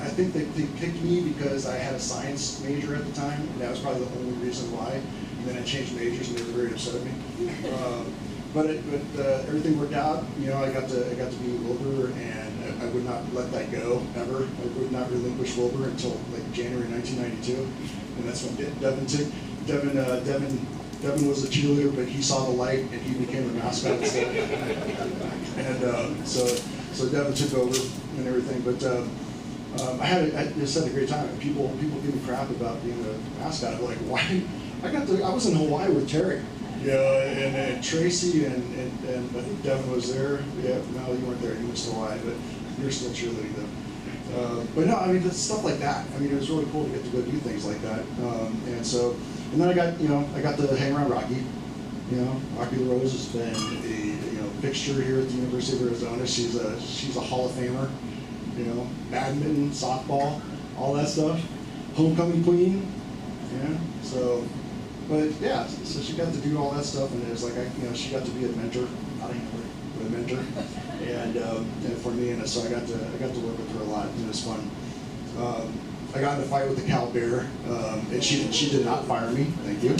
I think they picked me because I had a science major at the time, and that was probably the only reason why. And then I changed majors, and they were very upset at me. But everything worked out. I got to be Wilbur, and I would not let that go ever. I would not relinquish Wilbur until like January 1992, and that's when Devin was a cheerleader, but he saw the light and he became a mascot instead. And so Devin took over and everything. But I just had a great time. People give me crap about being a mascot. I'm like, why? I was in Hawaii with Terry, and Tracy and I think Devin was there. Yeah, no, you weren't there. You went to Hawaii, but you're still cheerleading though. But no, I mean, it's stuff like that. I mean, it was really cool to get to go do things like that. And then I got to hang around Rocky. Rocky LaRose has been a fixture here at the University of Arizona. She's a Hall of Famer. Badminton, softball, all that stuff. Homecoming queen. So she got to do all that stuff, and it was like she got to be a mentor, not a handler, but a mentor, and for me, and so I got to work with her a lot, and it was fun. I got in a fight with the Cal Bear, and she did not fire me. Thank you.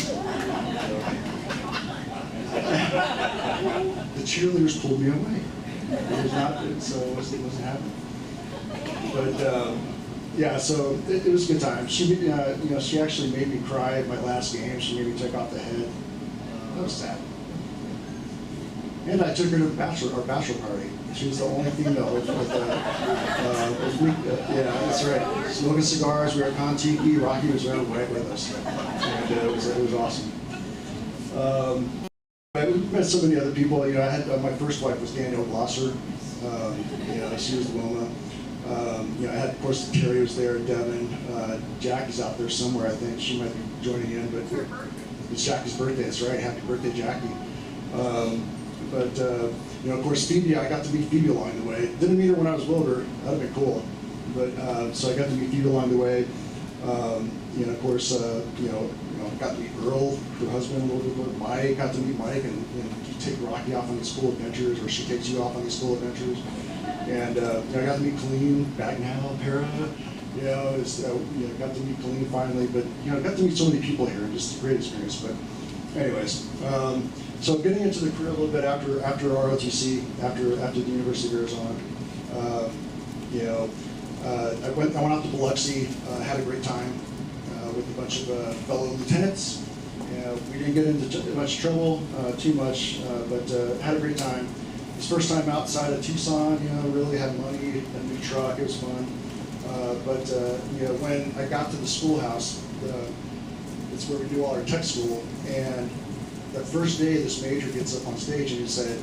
The cheerleaders pulled me away. It was not, so it wasn't happening. But yeah, so it was a good time. She, you know, she actually made me cry at my last game. She made me take off the head. That was sad. And I took her to our bachelor party. She was the only female with yeah, that's right. Smoking cigars, we were at Kon-Tiki. Rocky was there right with us. And it was awesome. We met so many other people. You know, I had my first wife was Danielle Glosser. You know, she was Wilma. You know, I had, of course, Terry was there, Devin. Jackie's out there somewhere, I think. She might be joining in, but it's Jackie's birthday. That's right. Happy birthday, Jackie. You know, of course, Phoebe, I got to meet Phoebe along the way. Didn't meet her when I was Wilbur. That would have been cool. But, so I got to meet Phoebe along the way. You know, of course, you know, got to meet Earl, her husband, a little bit. Mike, got to meet Mike, and you know, you take Rocky off on these school adventures, or she takes you off on these school adventures. And you know, I got to meet Colleen, Bagnell, Para. You know, you know, got to meet Colleen finally. But you know, got to meet so many people here, and just a great experience. But anyways, so getting into the career a little bit after ROTC, after the University of Arizona. You know, I went out to Biloxi, had a great time with a bunch of fellow lieutenants. We didn't get into much trouble, too much, but had a great time. It's first time outside of Tucson, you know, really had money, a new truck, it was fun. You know, when I got to the schoolhouse, it's where we do all our tech school, and the first day this major gets up on stage and he said,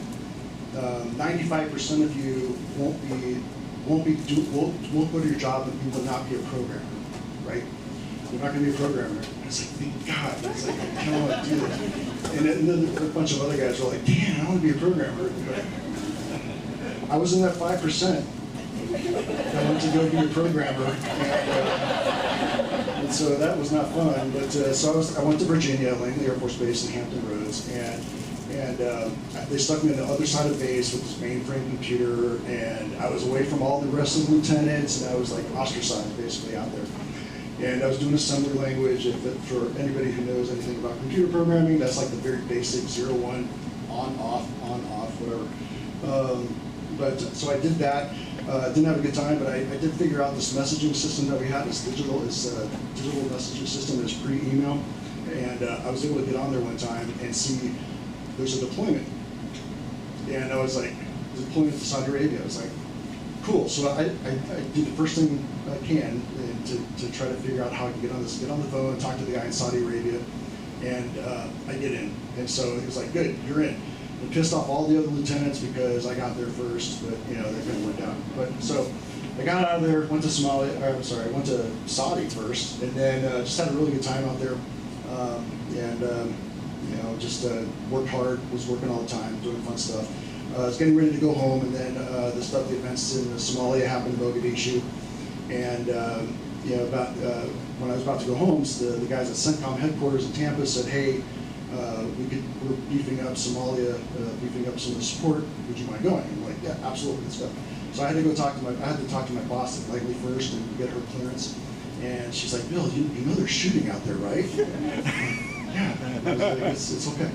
95% of you won't go to your job and you will not be a programmer, right? You're not going to be a programmer. And I was like, thank God. I was like, I don't want to do that. And then a bunch of other guys were like, damn, I want to be a programmer. But I was in that 5%. I wanted to go be a programmer. And so that was not fun. But so I went to Virginia, Langley Air Force Base in Hampton Roads, and they stuck me on the other side of base with this mainframe computer, and I was away from all the rest of the lieutenants, and I was like ostracized basically out there. And I was doing assembly language. For anybody who knows anything about computer programming, that's like the very basic 0-1, on, off, whatever. So I did that. Didn't have a good time, but I did figure out this messaging system that we had. This digital messaging system is pre-email, and I was able to get on there one time and see there's a deployment, and I was like, deployment to Saudi Arabia. I was like, cool. So I did the first thing I can to try to figure out how I can get on the phone and talk to the guy in Saudi Arabia, and I get in. And so he was like, good, you're in. And pissed off all the other lieutenants because I got there first, but you know, they kind of went down. But so I got out of there, went to I went to Saudi first, and then just had a really good time out there. You know, just worked hard, was working all the time, doing fun stuff. I was getting ready to go home, and then the events in Somalia happened in Mogadishu. And you know, when I was about to go home, the guys at CENTCOM headquarters in Tampa said, hey, we're beefing up Somalia, beefing up some of the support. Would you mind going? I'm like, yeah, absolutely, let's go. So I had to talk to my boss at Langley first and get her clearance. And she's like, Bill, you know they're shooting out there, right? Yeah, I was like, it's okay.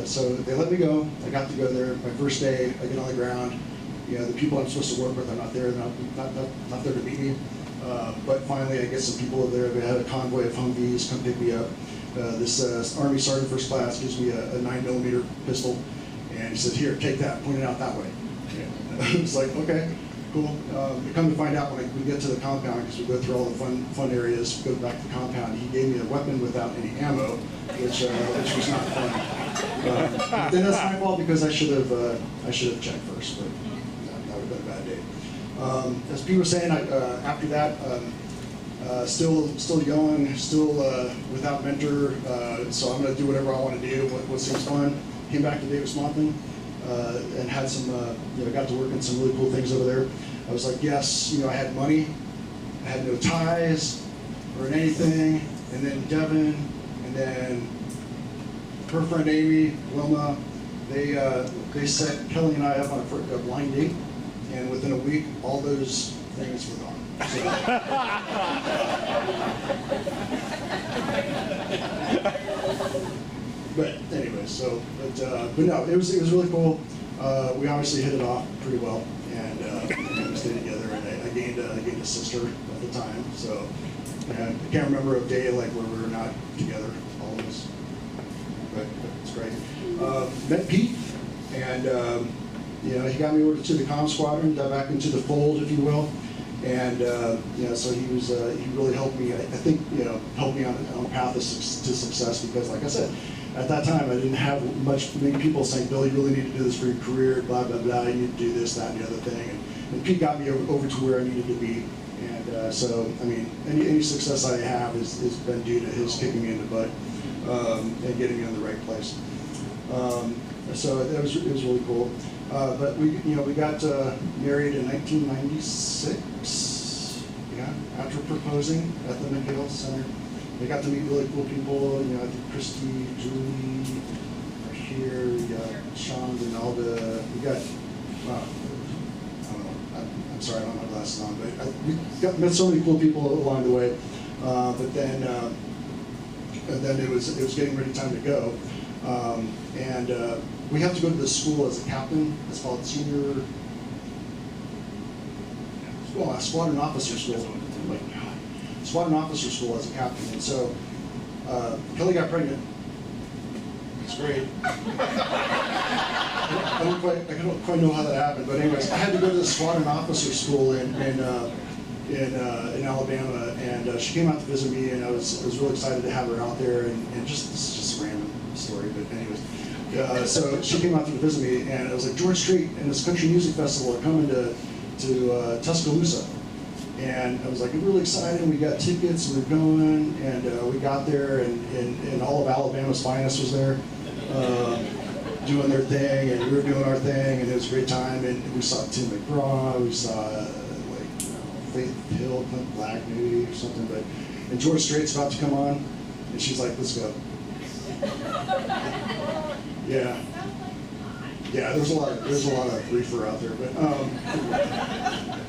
So they let me go. I got to go there. My first day, I get on the ground. You know, the people I'm supposed to work with are not there. They're not there to meet me. But finally, I get some people over there. They had a convoy of Humvees come pick me up. This Army Sergeant First Class gives me a 9mm pistol, and he said, here, take that, point it out that way. And I was like, okay, cool. Come to find out when we get to the compound, because we go through all the fun areas, go back to the compound, he gave me a weapon without any ammo, which was not fun. Then that's my fault, because I should have checked first, but that would have been a bad day. As Pete was saying, after that, still young, still without mentor, so I'm going to do whatever I want to do, what seems fun. Came back to Davis-Monthan and had some, got to work in some really cool things over there. I was like, yes, you know, I had money, I had no ties or anything, and then Devin, and then her friend Amy, Wilma, they set Kelly and I up on a blind date, and within a week, all those things were gone. So, but anyway, but no, it was really cool. We obviously hit it off pretty well, and we stayed together, and I gained being his sister at the time. So and I can't remember a day like where we were not together, all of us. But it's great. Met Pete, and you know, he got me over to the comm squadron, got back into the fold, if you will. And you know, so he was he really helped me. I think, you know, helped me on a path to success, because, like I said, at that time I didn't have many people saying, "Bill, you really need to do this for your career. Blah blah blah. You need to do this, that, and the other thing." And Pete got me over to where I needed to be. And so, I mean, any success I have has been due to his kicking me in the butt and getting me in the right place. So it was really cool. But we got married in 1996. Yeah, after proposing at the McHale Center, we got to meet really cool people. You know, I think Christy, Julie are here. We got Sean, Donalda. We got. I don't know. I'm sorry, I don't have glasses on, but we met so many cool people along the way. But then it was getting ready time to go, and we have to go to this school as a captain. It's called Squadron Officer School. Oh my God. Squadron Officer School as a captain. And so Kelly got pregnant. It's great. I don't quite know how that happened, but anyways, I had to go to the Squadron Officer School in Alabama, and she came out to visit me, and I was really excited to have her out there, and just this is just a random story, but anyways. So she came out to visit me, and it was like, George Strait and this country music festival are coming to Tuscaloosa. And I was like really excited. We got tickets, and we're going, and we got there, and all of Alabama's finest was there, doing their thing, and we were doing our thing, and it was a great time. And we saw Tim McGraw, we saw Faith Hill, Clint Black maybe or something. And George Strait's about to come on, and she's like, "Let's go." Yeah. Yeah, there's a lot of reefer out there, but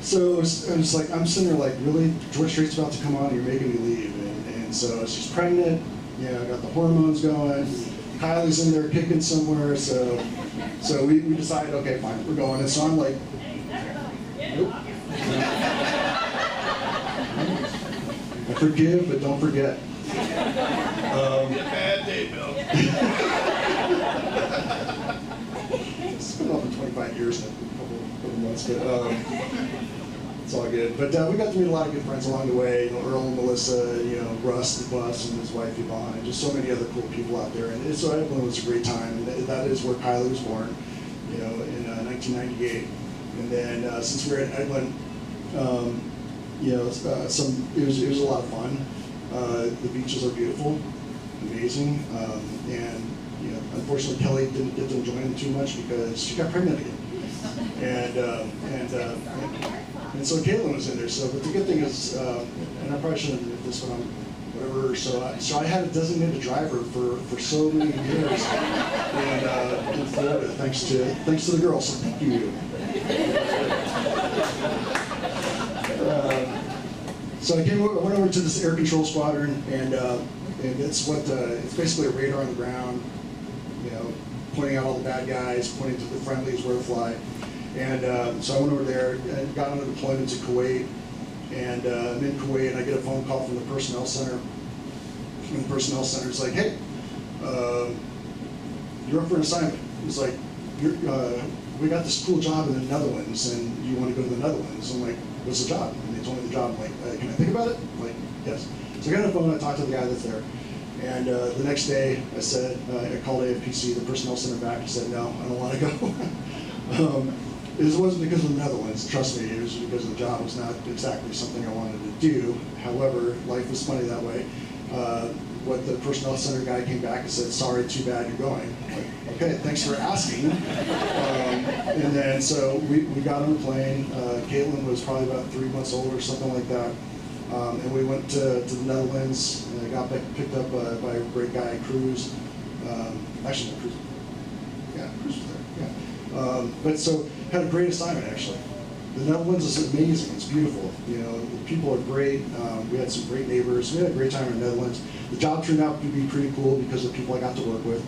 so it's like I'm sitting there like, really, George Strait's about to come on, and you're making me leave, and so she's pregnant, you know, got the hormones going, Kylie's in there kicking somewhere, so we decided, okay, fine, we're going, and so I'm like, nope. I forgive, but don't forget. Bad day, Bill. It's been open 25 years in a couple months, but it's all good. But we got to meet a lot of good friends along the way. You know, Earl and Melissa, you know, Russ the Bus and his wife Yvonne, and just so many other cool people out there. And so everyone was a great time. And that is where Kylie was born, you know, in 1998. And then since we were at Edlin, you know, it was a lot of fun. The beaches are beautiful, amazing, and you know, unfortunately Kelly didn't get to enjoy them too much because she got pregnant again, and so Caitlin was in there. So, but the good thing is, and I probably shouldn't admit this, but whatever. So I had a designated driver for so many years in Florida, thanks to the girls. So thank you. So I went over to this air control squadron, and it's it's basically a radar on the ground, you know, pointing out all the bad guys, pointing to the friendlies where to fly. And so I went over there and got on a deployment to Kuwait, and I'm in Kuwait, and I get a phone call from the personnel center. And the personnel center is like, "Hey, you're up for an assignment." It's like, "We got this cool job in the Netherlands, and you want to go to the Netherlands?" I'm like, "What's the job?" And they told me the job. I'm like, "Can I think about it?" I'm like, "Yes." So I got on the phone, I talked to the guy that's there. And the next day, I said, I called AFPC, the personnel center back, and said, "No, I don't want to go." It wasn't because of the Netherlands, trust me, it was because the job was not exactly something I wanted to do. However, life was funny that way. What the personnel center guy came back and said, "Sorry, too bad, you're going." I'm like, okay, thanks for asking. And then so we got on the plane. Caitlin was probably about 3 months old or something like that. And we went to the Netherlands, and I got picked up by a great guy, Cruz. Actually, not Cruz. Yeah, Cruz was there. Yeah. But so had a great assignment actually. The Netherlands is amazing. It's beautiful. You know, the people are great. We had some great neighbors. We had a great time in the Netherlands. The job turned out to be pretty cool because of the people I got to work with.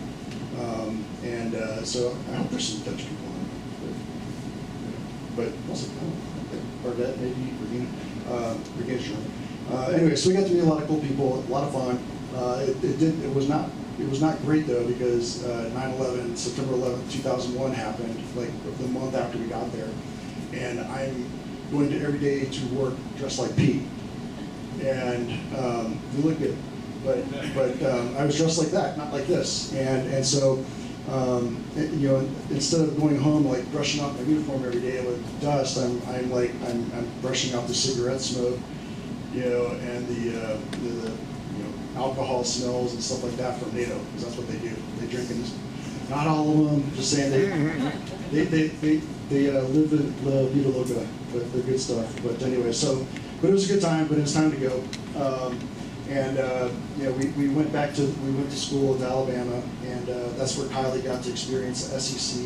So I hope there's some Dutch people in it. but also Bardette, maybe, Regina Sherman. Anyway, so we got to meet a lot of cool people, a lot of fun. It was not great though, because 9/11, September 11th, 2001 happened, like the month after we got there. And I'm going to every day to work dressed like Pete. And you look good, but I was dressed like that, not like this. And so, you know, instead of going home like brushing off my uniform every day with dust, I'm brushing off the cigarette smoke, you know, and the you know, alcohol smells and stuff like that from NATO, because that's what they do. They drink in this. Not all of them. Just saying they live La Vida Loca, but they're good stuff. But anyway, so. But it was a good time, but it was time to go. You know, we went to school in Alabama, and that's where Kylie got to experience SEC,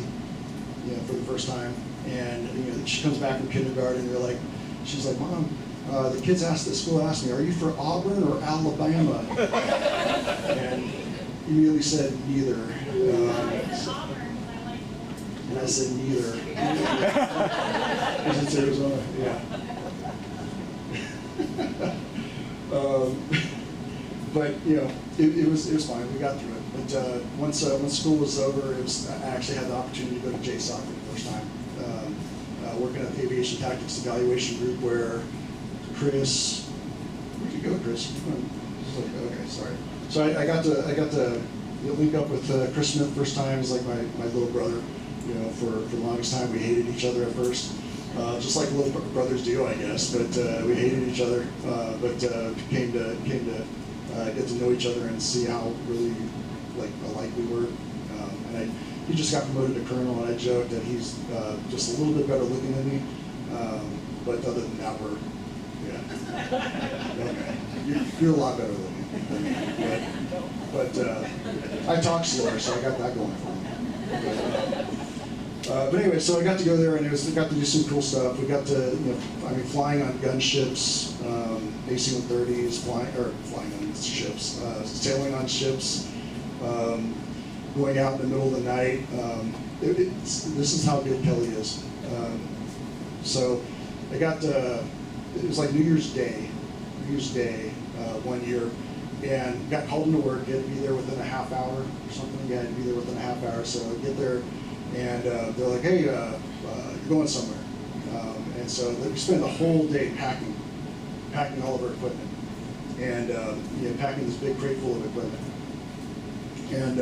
you know, for the first time. And you know, she comes back from kindergarten, and she's like, Mom, the kids at school asked me, are you for Auburn or Alabama? And immediately said neither. And I said neither. Because it's Arizona, yeah. But you know, it was fine. We got through it. But once school was over, I actually had the opportunity to go to JSOC for the first time, working at the Aviation Tactics Evaluation Group, where Chris, where'd you go, Chris? Okay, sorry. So I got to link up with Chris Smith first time. He's like my little brother. You know, for the longest time we hated each other at first. Just like little brothers do, I guess, but we hated each other, but came to get to know each other and see how really alike we were. And he just got promoted to colonel, and I joked that he's just a little bit better looking than me. But other than that, okay. You're a lot better than me. But I talk slower, so I got that going for me. But anyway, so I got to go there, and got to do some cool stuff. We got to, flying on gunships, AC-130s, flying on ships, sailing on ships, going out in the middle of the night. This is how good Kelly is. So I got it was like New Year's Day, one year, and got called into work. You had to be there within a half hour or something. You had to be there within a half hour. So I get there. And they're like, hey, you're going somewhere. And so we spend the whole day packing all of our equipment, and packing this big crate full of equipment. And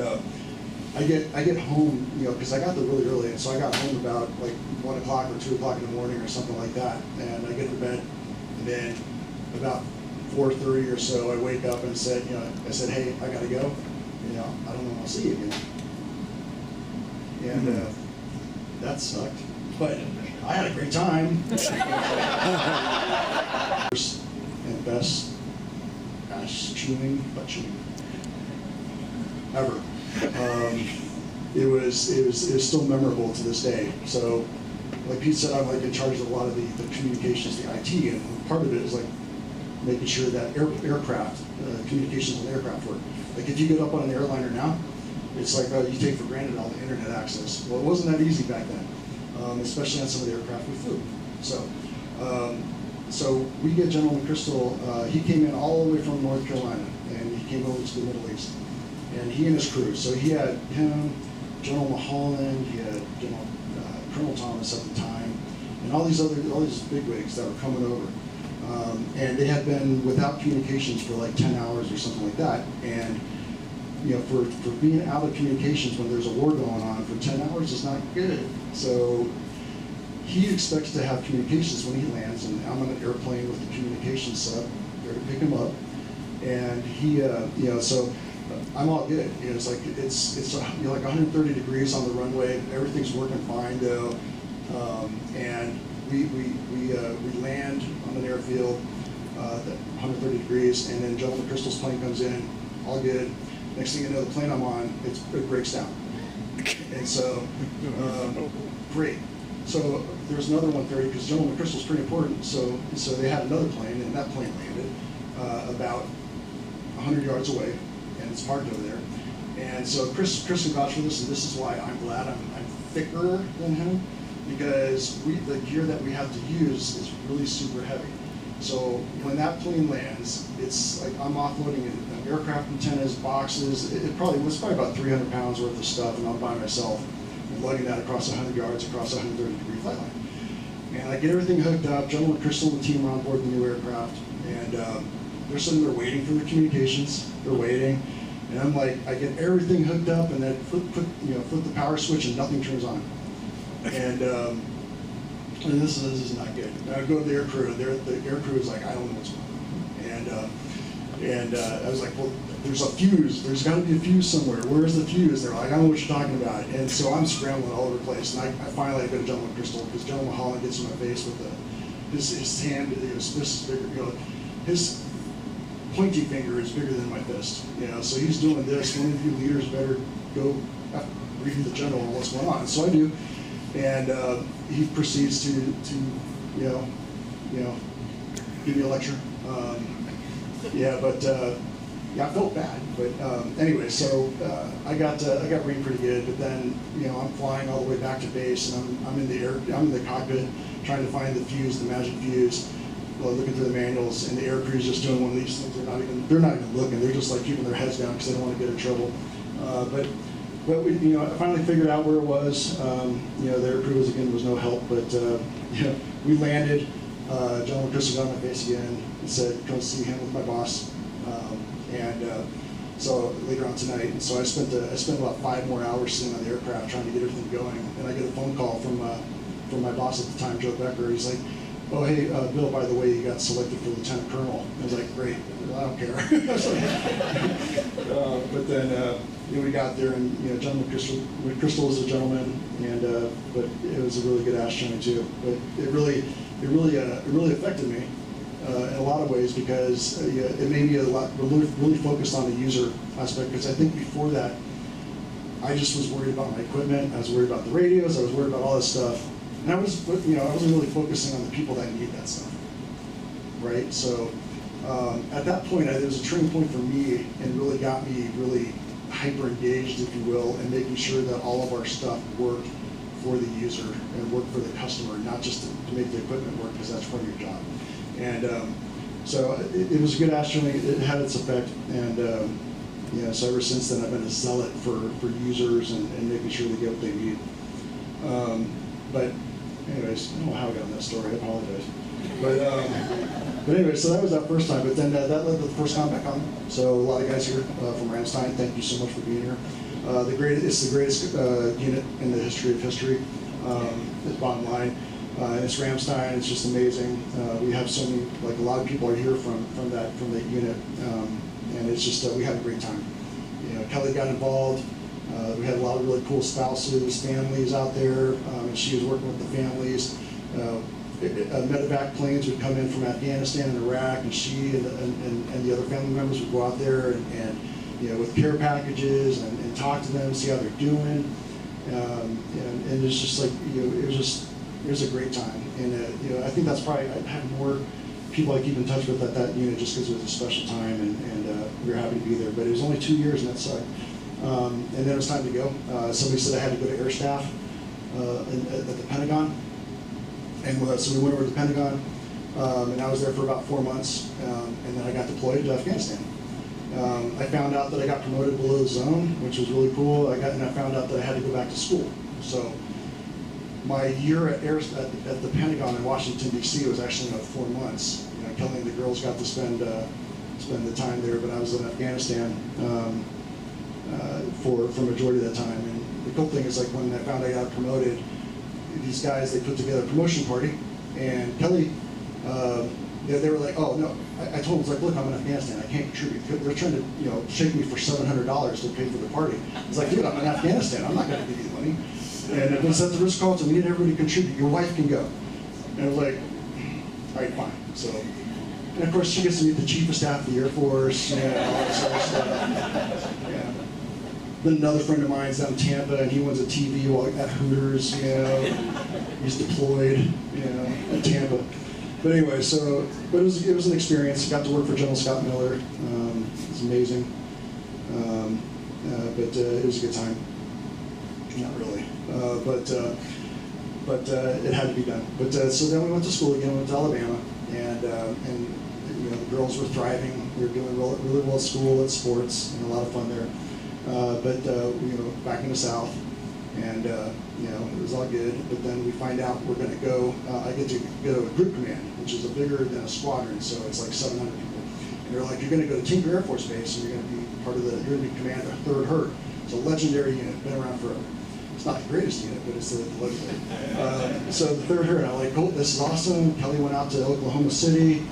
I get home, because I got there really early, and so I got home about like 1 o'clock or 2 o'clock in the morning or something like that. And I get to bed, and then about 4:30 or so, I wake up and said, hey, I gotta go. I don't know if I'll see you again. And that sucked, but I had a great time. And best ass chewing, butt chewing ever. It was still memorable to this day. So, like Pete said, I'm in charge of a lot of the communications, the IT, and part of it is making sure that aircraft communications on aircraft work. Like if you get up on an airliner now, it's like you take for granted all the internet access. Well, it wasn't that easy back then, especially on some of the aircraft we flew. So we get General McChrystal. He came in all the way from North Carolina, and he came over to the Middle East. And he and his crew. So he had him, General Mulholland, he had General Colonel Thomas at the time, and all these bigwigs that were coming over. And they had been without communications for like 10 hours or something like that. And for being out of communications when there's a war going on for 10 hours is not good. So he expects to have communications when he lands, and I'm on an airplane with the communications sub there to pick him up. And he, so I'm all good. It's like like 130 degrees on the runway. Everything's working fine though, and we land on an airfield, 130 degrees, and then General McChrystal's plane comes in, all good. Next thing you know, the plane I'm on, it breaks down. And so, great. So there was another 130 because General McChrystal's pretty important. So they had another plane, and that plane landed about 100 yards away, and it's parked over there. And so Chris can vouch for this, and this is why I'm glad I'm thicker than him. because the gear that we have to use is really super heavy. So when that plane lands, it's like I'm offloading aircraft antennas, boxes. It was probably about 300 pounds worth of stuff, and I'm by myself and lugging that across 100 yards across a 130-degree flight line. And I get everything hooked up. General Crystal and the team are on board the new aircraft, and they're sitting there waiting for the communications. They're waiting, and I'm like, I get everything hooked up, and then flip the power switch, and nothing turns on. And this is not good. And I go to the air crew, and the air crew is like, I don't know what's going on. And I was like, well, there's a fuse. There's got to be a fuse somewhere. Where's the fuse? They're like, I don't know what you're talking about. And so I'm scrambling all over the place. And I finally go to General Crystal, because General Mulholland gets in my face with his hand. His fist is bigger. His pointy finger is bigger than my fist. So he's doing this. One of you leaders better go review the general on what's going on. And so I do. And he proceeds to give me a lecture. I felt bad. But anyway, so I got rained pretty good. But then I'm flying all the way back to base, and I'm in the cockpit trying to find the fuse, the magic fuse. Looking through the manuals, and the air crew's just doing one of these things. They're not even looking. They're just like keeping their heads down because they don't want to get in trouble. But we, I finally figured out where it was. The air crew was no help, but we landed. General Crystal got on my face again and said, "Come see him with my boss." So later on tonight, and so I spent about 5 more hours sitting on the aircraft trying to get everything going. And I get a phone call from my boss at the time, Joe Becker. He's like, "Oh, hey, Bill, by the way, you got selected for Lieutenant Colonel." I was like, "Great, I don't care." But then we got there, and General Crystal was a gentleman, and but it was a really good ass showing too. But it really affected me in a lot of ways, because it made me really focused on the user aspect. Because I think before that, I just was worried about my equipment. I was worried about the radios. I was worried about all this stuff. And I wasn't really focusing on the people that need that stuff, right? So at that point, there was a turning point for me, and really got me really hyper engaged, if you will, in making sure that all of our stuff worked for the user and worked for the customer, not just to make the equipment work, because that's part of your job. And so it was a good ass showing. It had its effect, and so ever since then, I've been a zealot for users and making sure they get what they need. But anyways, I don't know how I got on that story. I apologize. But anyway, so that was that first time. But then that led to the first combat con. So a lot of guys here from Ramstein, thank you so much for being here. It's the greatest unit in the history of history. It's bottom line. It's Ramstein. It's just amazing. We have so many, like a lot of people are here from that unit, and it's just we had a great time. Kelly got involved. We had a lot of really cool spouses, families out there, and she was working with the families. Medevac planes would come in from Afghanistan and Iraq, and she and the other family members would go out there and with care packages and talk to them, see how they're doing, and it's just like it was a great time. And I think that's probably I have more people I keep in touch with at that unit just because it was a special time, and we were happy to be there. But it was only 2 years, and that sucked. And then it was time to go. Somebody said I had to go to air staff at the Pentagon. And so we went over to the Pentagon, and I was there for about 4 months, and then I got deployed to Afghanistan. I found out that I got promoted below the zone, which was really cool. I found out that I had to go back to school. So my year at the Pentagon in Washington, D.C. was actually about 4 months. Kelly and the girls got to spend the time there, but I was in Afghanistan for majority of that time. And the cool thing is, like, when I found I got promoted, these guys, they put together a promotion party, and Kelly, they were like, "Oh no!" I told them, "It's like, look, I'm in Afghanistan. I can't contribute." They're trying to, shake me for $700 to pay for the party. It's like, dude, I'm in Afghanistan. I'm not going to give you the money. And it was at the Ritz-Carlton. We need everybody to contribute. Your wife can go. And I was like, all right, fine. So, and of course, she gets to meet the chief of staff of the Air Force, all this other stuff. Yeah. Then another friend of mine's down in Tampa, and he runs a TV at Hooters. He's deployed, at Tampa. But anyway, but it was an experience. Got to work for General Scott Miller. It was amazing. But it was a good time. Not really. but it had to be done. But so then we went to school again. We went to Alabama, and you know, the girls were thriving. We were doing really well at school, at sports, and a lot of fun there. But you know, back in the South, and you know, it was all good. But then we find out we're going to go. I get to go to group command, which is bigger than a squadron, so it's like 700 people. And they're like, you're going to go to Tinker Air Force Base, and you're going to be part of the. You're going to be commander, 3rd Hurt. It's a legendary unit, been around forever. It's not the greatest unit, but it's the legendary. So the 3rd Hurt, I'm like, cool, this is awesome. Kelly went out to Oklahoma City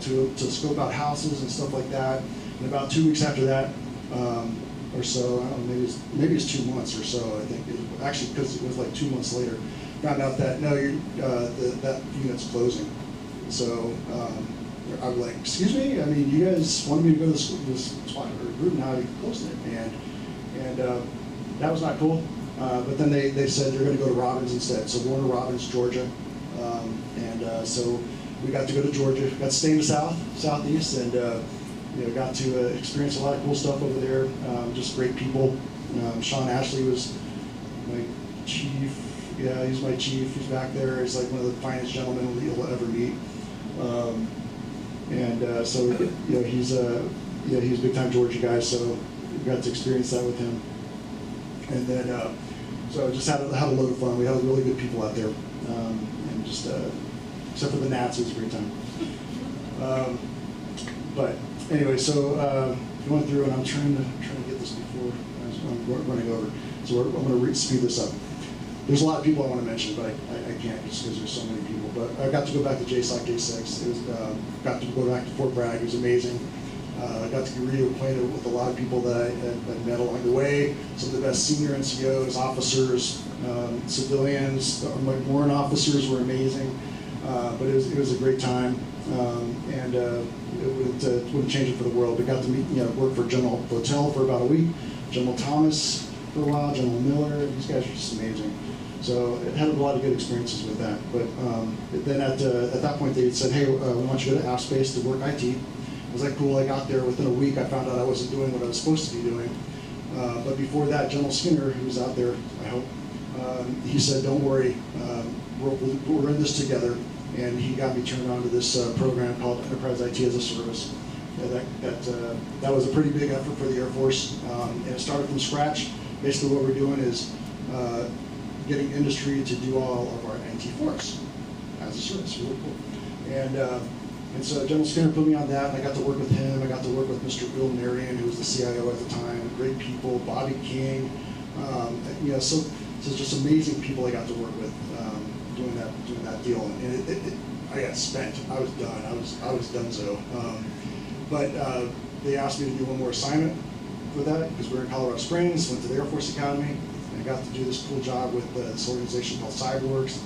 to scope out houses and stuff like that. And about 2 weeks after that, or so, I don't know, maybe it's 2 months or so, I think. Actually, because it was like 2 months later, found out that, no, that unit's closing. So I was like, excuse me? I mean, you guys wanted me to go to this squadron or group, now you're closing it. And that was not cool. But then they said they're going to go to Robbins instead. So we're going to Robbins, Georgia. So we got to go to Georgia, got to stay in the southeast, and you know, got to experience a lot of cool stuff over there. Just great people. Sean Ashley was my chief. Yeah, he's my chief. He's back there. He's like one of the finest gentlemen you'll ever meet. So you know, he's a big time Georgia guy. So we got to experience that with him. And then so just had a load of fun. We had really good people out there, and just except for the Nats, it was a great time. But anyway, so going through, and I'm trying to get this before I'm running over. So I'm going to speed this up. There's a lot of people I want to mention, but I can't just because there's so many people. But I got to go back to JSOC J6. It was got to go back to Fort Bragg. It was amazing. I got to get reacquainted with a lot of people that I met along the way. Some of the best senior NCOs, officers, civilians. My warrant officers were amazing. But it was a great time, and it wouldn't change it for the world. We got to meet, work for General Votel for about a week, General Thomas for a while, General Miller. These guys are just amazing. So it had a lot of good experiences with that. But then at that point they said, hey, we want you to go to App Space to work IT. I was like, cool. I got there within a week. I found out I wasn't doing what I was supposed to be doing. But before that, General Skinner, who was out there, I hope, he said, don't worry, we're in this together. And he got me turned on to this program called Enterprise IT as a Service. That was a pretty big effort for the Air Force. And it started from scratch. Basically what we're doing is getting industry to do all of our IT for us as a service. Really cool. And so General Skinner put me on that, and I got to work with him. I got to work with Mr. Bill Marion, who was the CIO at the time. Great people, Bobby King. So just amazing people I got to work with doing that deal. And I got spent. I was done. I was donezo. But they asked me to do one more assignment for that because we were in Colorado Springs. Went to the Air Force Academy, and I got to do this cool job with this organization called Cyberworks.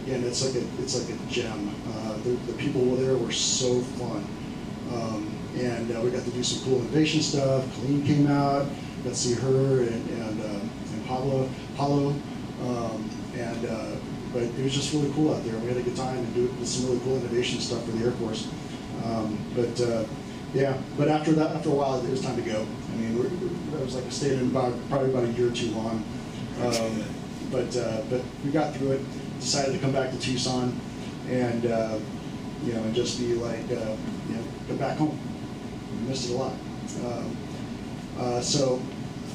Again, it's like a gem. The people there were so fun, and we got to do some cool innovation stuff. Colleen came out, got to see her and Paulo, but it was just really cool out there. We had a good time and did some really cool innovation stuff for the Air Force. But after a while, it was time to go. I mean, it was like I stayed in probably about a year or two long, but we got through it. Decided to come back to Tucson, and and just be like, go back home. We missed it a lot. So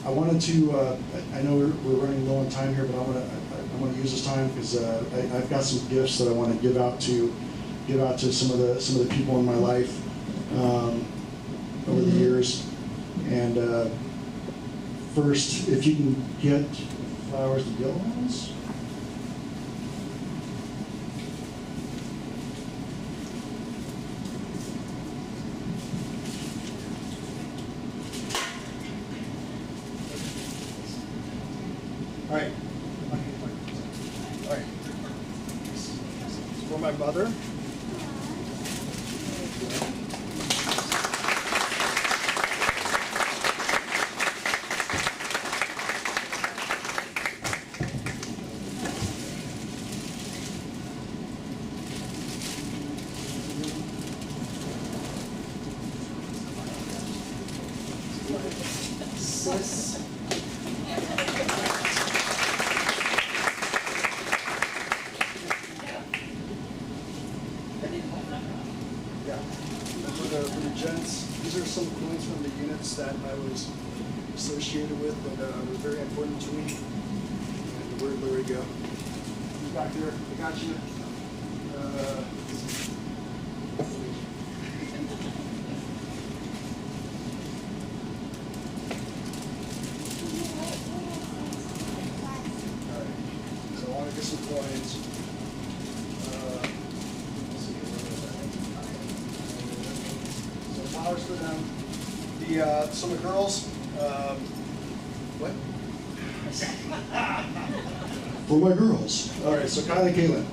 I wanted to. I know we're running low on time here, but I want to use this time because I've got some gifts that I want to give out to some of the people in my life over the years. And first, if you can get flowers to yellow ones. All right. For my mother. Yeah. And for the gents, these are some points from the units that I was associated with that were very important to me. And there we go. Who's back there? I got you. So I want to get some points. Let's see, where was that? So flowers for them. Some of the girls. What? For my girls. All right. So Kylie, Caitlin.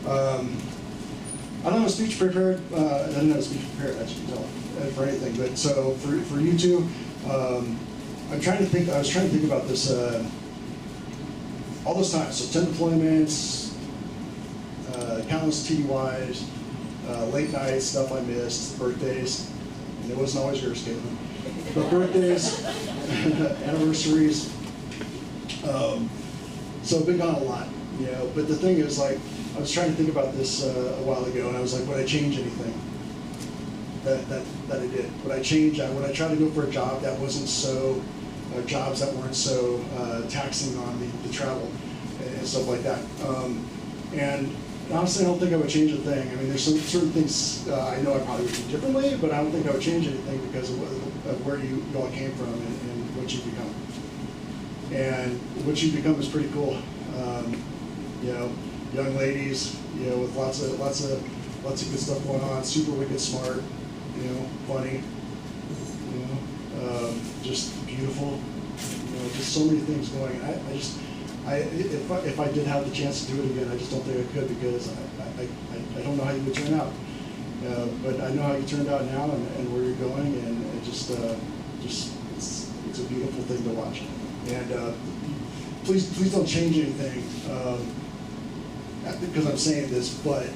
I don't have a speech prepared. I didn't have a speech prepared, as you can tell, for anything. But so for you two, I'm trying to think. I was trying to think about this. All those times, so 10 deployments, countless TDYs, late nights, stuff I missed, birthdays, and it wasn't always yours, Caitlin, but birthdays, anniversaries, so I've been gone a lot, you know, but the thing is, like, I was trying to think about this a while ago, and I was like, would I change anything that I did? Would I change, would I try to go for a job that wasn't so, jobs that weren't so taxing on the travel and stuff like that. And honestly, I don't think I would change a thing. I mean, there's some certain things I know I probably would do differently, but I don't think I would change anything because of where you all came from and what you've become. And what you've become is pretty cool. You know, young ladies, you know, with lots of good stuff going on, super wicked smart, you know, funny, you know, just beautiful, you know, just so many things going. If I did have the chance to do it again, I just don't think I could because I don't know how you would turn out. But I know how you turned out now and where you're going, and it just it's a beautiful thing to watch. And please don't change anything because I'm saying this, but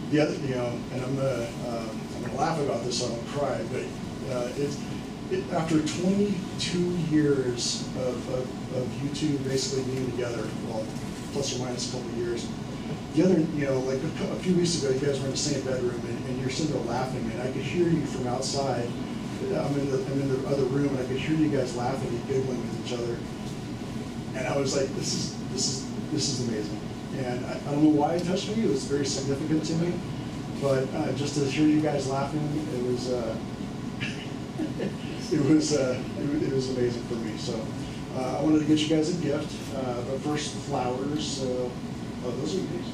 the other, you know, and I'm gonna laugh about this so I don't cry, but after 22 years of you two basically being together, well, plus or minus a couple of years, the other, you know, like a few weeks ago, you guys were in the same bedroom and you're sitting there laughing, and I could hear you from outside. I'm in the other room, and I could hear you guys laughing and giggling with each other, and I was like, this is amazing. And I don't know why it touched me. It was very significant to me, but just to hear you guys laughing, it was. It was amazing for me. So I wanted to get you guys a gift, but first flowers. Oh, those are yours.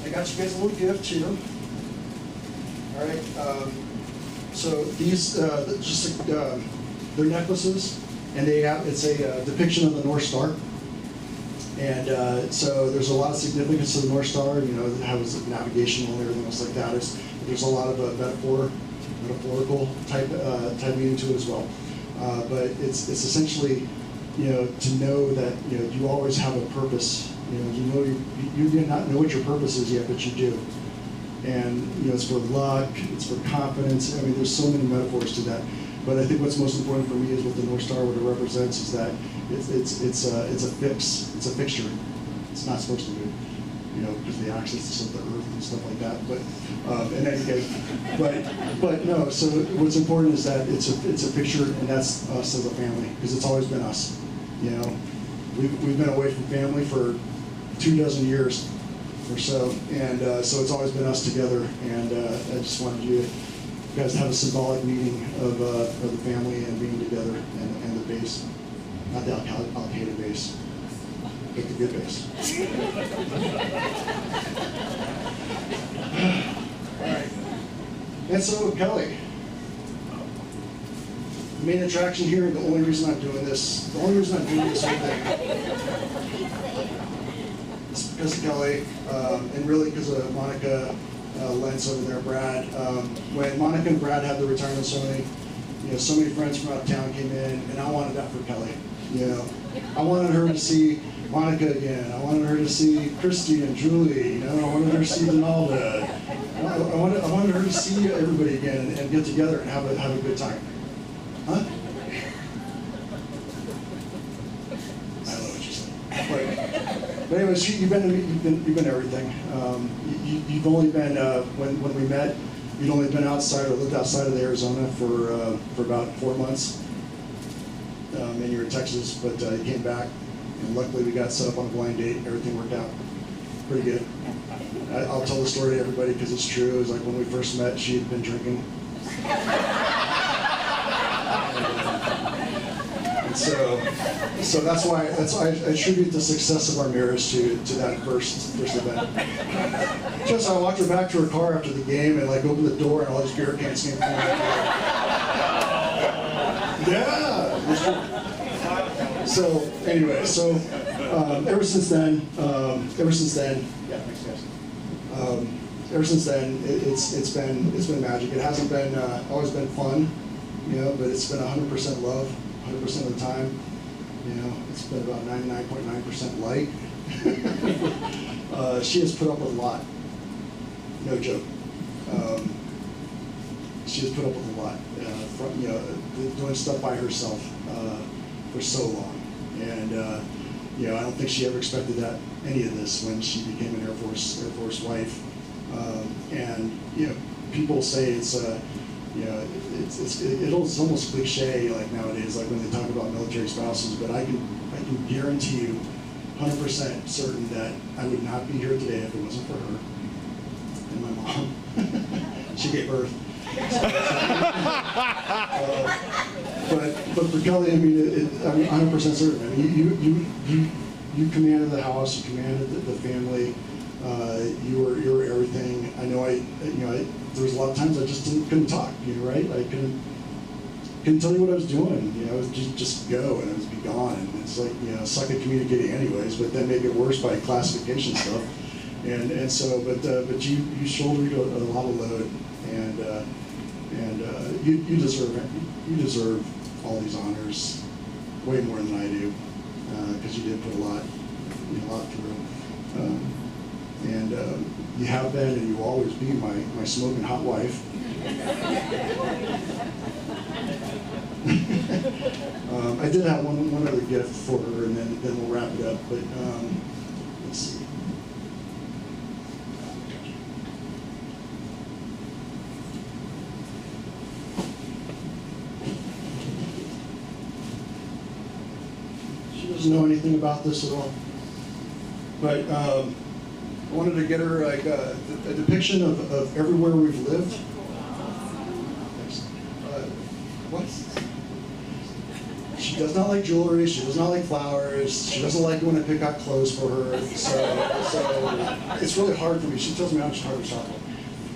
I got you guys a little gift too. All right. So these, they're necklaces, and it's a depiction of the North Star. And so there's a lot of significance to the North Star. You know, how it's navigational and everything else like that. There's a lot of metaphorical type meaning to it as well. But it's essentially, you know, to know that, you know, you always have a purpose. You know you do not know what your purpose is yet, but you do. And you know, it's for luck, it's for confidence. I mean, there's so many metaphors to that. But I think what's most important for me is what the North Star, what it represents, is that it's a fixture. It's not supposed to be, you know, because of the axis of the Earth and stuff like that. But in any case, but no. So what's important is that it's a picture, and that's us as a family, because it's always been us. You know, we've been away from family for 24 years. Or so, and so it's always been us together, and I just wanted you guys to have a symbolic meaning of the family and being together, and the base, not the Al-Qaeda base, but the good base. All right, and so Kelly, the main attraction here, and the only reason I'm doing this whole thing. It's because of Kelly, and really because of Monica, Lentz over there, Brad. When Monica and Brad had the retirement ceremony, you know, so many friends from out of town came in, and I wanted that for Kelly. You know, I wanted her to see Monica again. I wanted her to see Christy and Julie. You know, I wanted her to see Donalda. I wanted her to see everybody again and get together and have a good time. Huh? I don't know what you said. But anyways, you've been everything. You've only been when we met. You'd only been outside or lived outside of Arizona for about 4 months. And you were in Texas, but you came back, and luckily we got set up on a blind date. Everything worked out pretty good. I'll tell the story to everybody because it's true. It was like when we first met, she had been drinking. And so that's why I attribute the success of our marriage to that first event. Just I walked her back to her car after the game and like opened the door and all these beer cans came flying out. Yeah. So anyway, ever since then, yeah, thanks guys. Ever since then, it's been magic. It hasn't been always been fun, but it's been 100% love, 100% of the time. It's been about 99.9% light. She has put up with a lot, no joke. She has put up with a lot, doing stuff by herself for so long, and I don't think she ever expected any of this when she became an Air Force wife. And people say it's almost cliche like nowadays, like when they talk about military spouses. But I can guarantee you, 100% certain that I would not be here today if it wasn't for her and my mom. She gave birth. But for Kelly, I mean, I'm 100% certain. I mean, you commanded the house, you commanded the family. You were everything. I know. There was a lot of times I just couldn't talk. Right? I couldn't tell you what I was doing. It was just go and it was be gone. And it's like suck at communicating anyways. But then make it worse by classification stuff. And so, but you shouldered a lot of load, and you deserve it. You deserve all these honors, way more than I do, because you did put a lot through. And you have been, and you will always be my smoking hot wife. I did have one other gift for her, and then we'll wrap it up. But let's see. She doesn't know anything about this at all, but. I wanted to get her like a depiction of everywhere we've lived. What? She does not like jewelry. She does not like flowers. She doesn't like it when I pick out clothes for her. So it's really hard for me. She tells me how much it's hard to shop.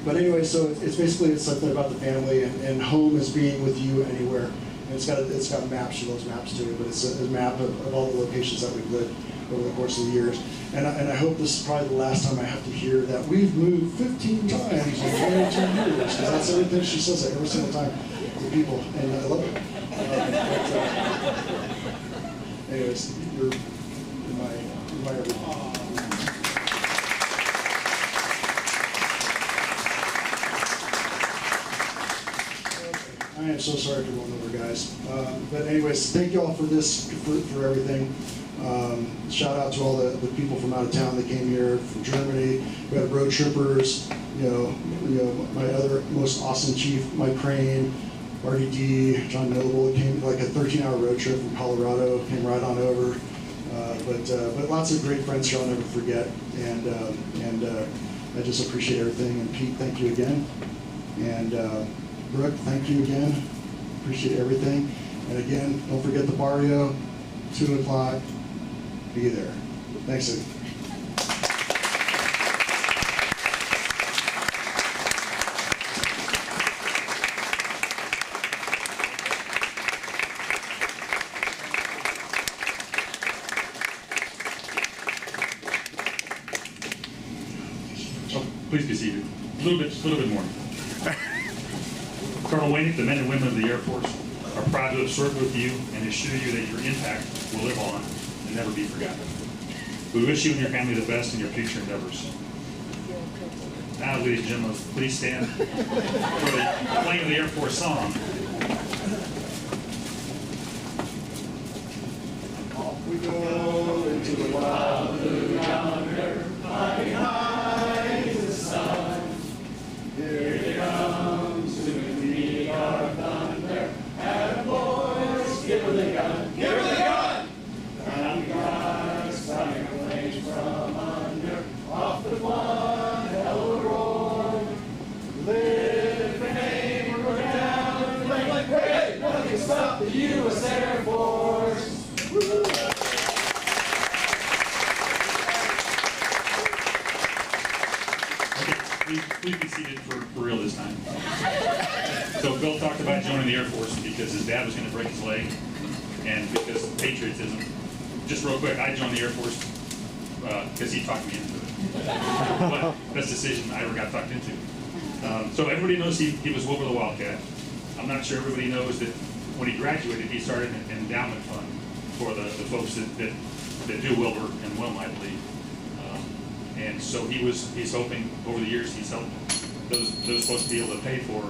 But anyway, so it's something about the family and home is being with you anywhere. And it's got a map. She loves maps too. But it's a map of all the locations that we've lived over the course of the years. And I hope this is probably the last time I have to hear that we've moved 15 times in 22 years, because that's everything she says it every single time to people, and I love it. Anyways, you're my everything. I am so sorry for going over, guys. But anyways, thank you all for this, for everything. Shout out to all the people from out of town that came here from Germany. We had road trippers. My other most awesome chief, Mike Crane, RDD, John Noble. It came like a 13-hour road trip from Colorado. Came right on over. But lots of great friends here I'll never forget. And I just appreciate everything. And Pete, thank you again. And Brooke, thank you again. Appreciate everything. And again, don't forget the barrio, 2 o'clock. Be there. Thanks, Ed. Oh, please be seated. A little bit more. Colonel Waynick, the men and women of the Air Force are proud to have served with you and assure you that your impact will live on and never be forgotten. We wish you and your family the best in your future endeavors. Now, ladies and gentlemen, please stand for the playing of the Air Force song. Off we go into the wild blue yonder, flying high to the sun. Here it comes to meet our thunder, and boys, give her the gun, give her the gun! And guys, flying flames from under, off the one hell of a roar. Live for name, we're going down in flame like, hey, nothing can stop the U.S. Air Force. Please be seated for real this time. So Bill talked about joining the Air Force because his dad was going to break his leg, and because of patriotism. Just real quick, I joined the Air Force because he talked me into it. But best decision I ever got talked into. So everybody knows he was Wilbur the Wildcat. I'm not sure everybody knows that when he graduated, he started an endowment fund for the folks that do Wilbur and Wilma, I believe. And so he's hoping over the years he's helped those folks be able to pay for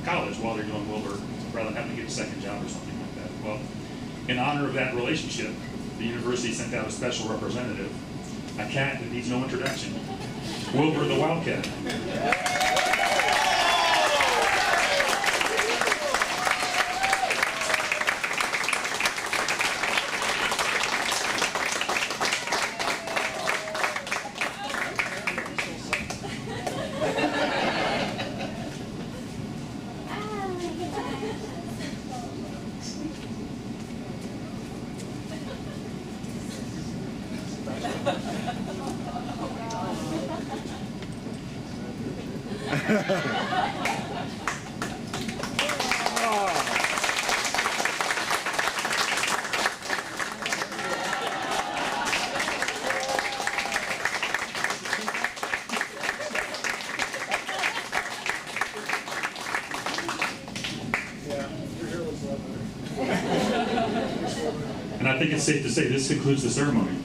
college while they're doing Wilbur, rather than having to get a second job or something like that. Well, in honor of that relationship, the university sent out a special representative, a cat that needs no introduction, Wilbur the Wildcat. And I think it's safe to say this concludes the ceremony.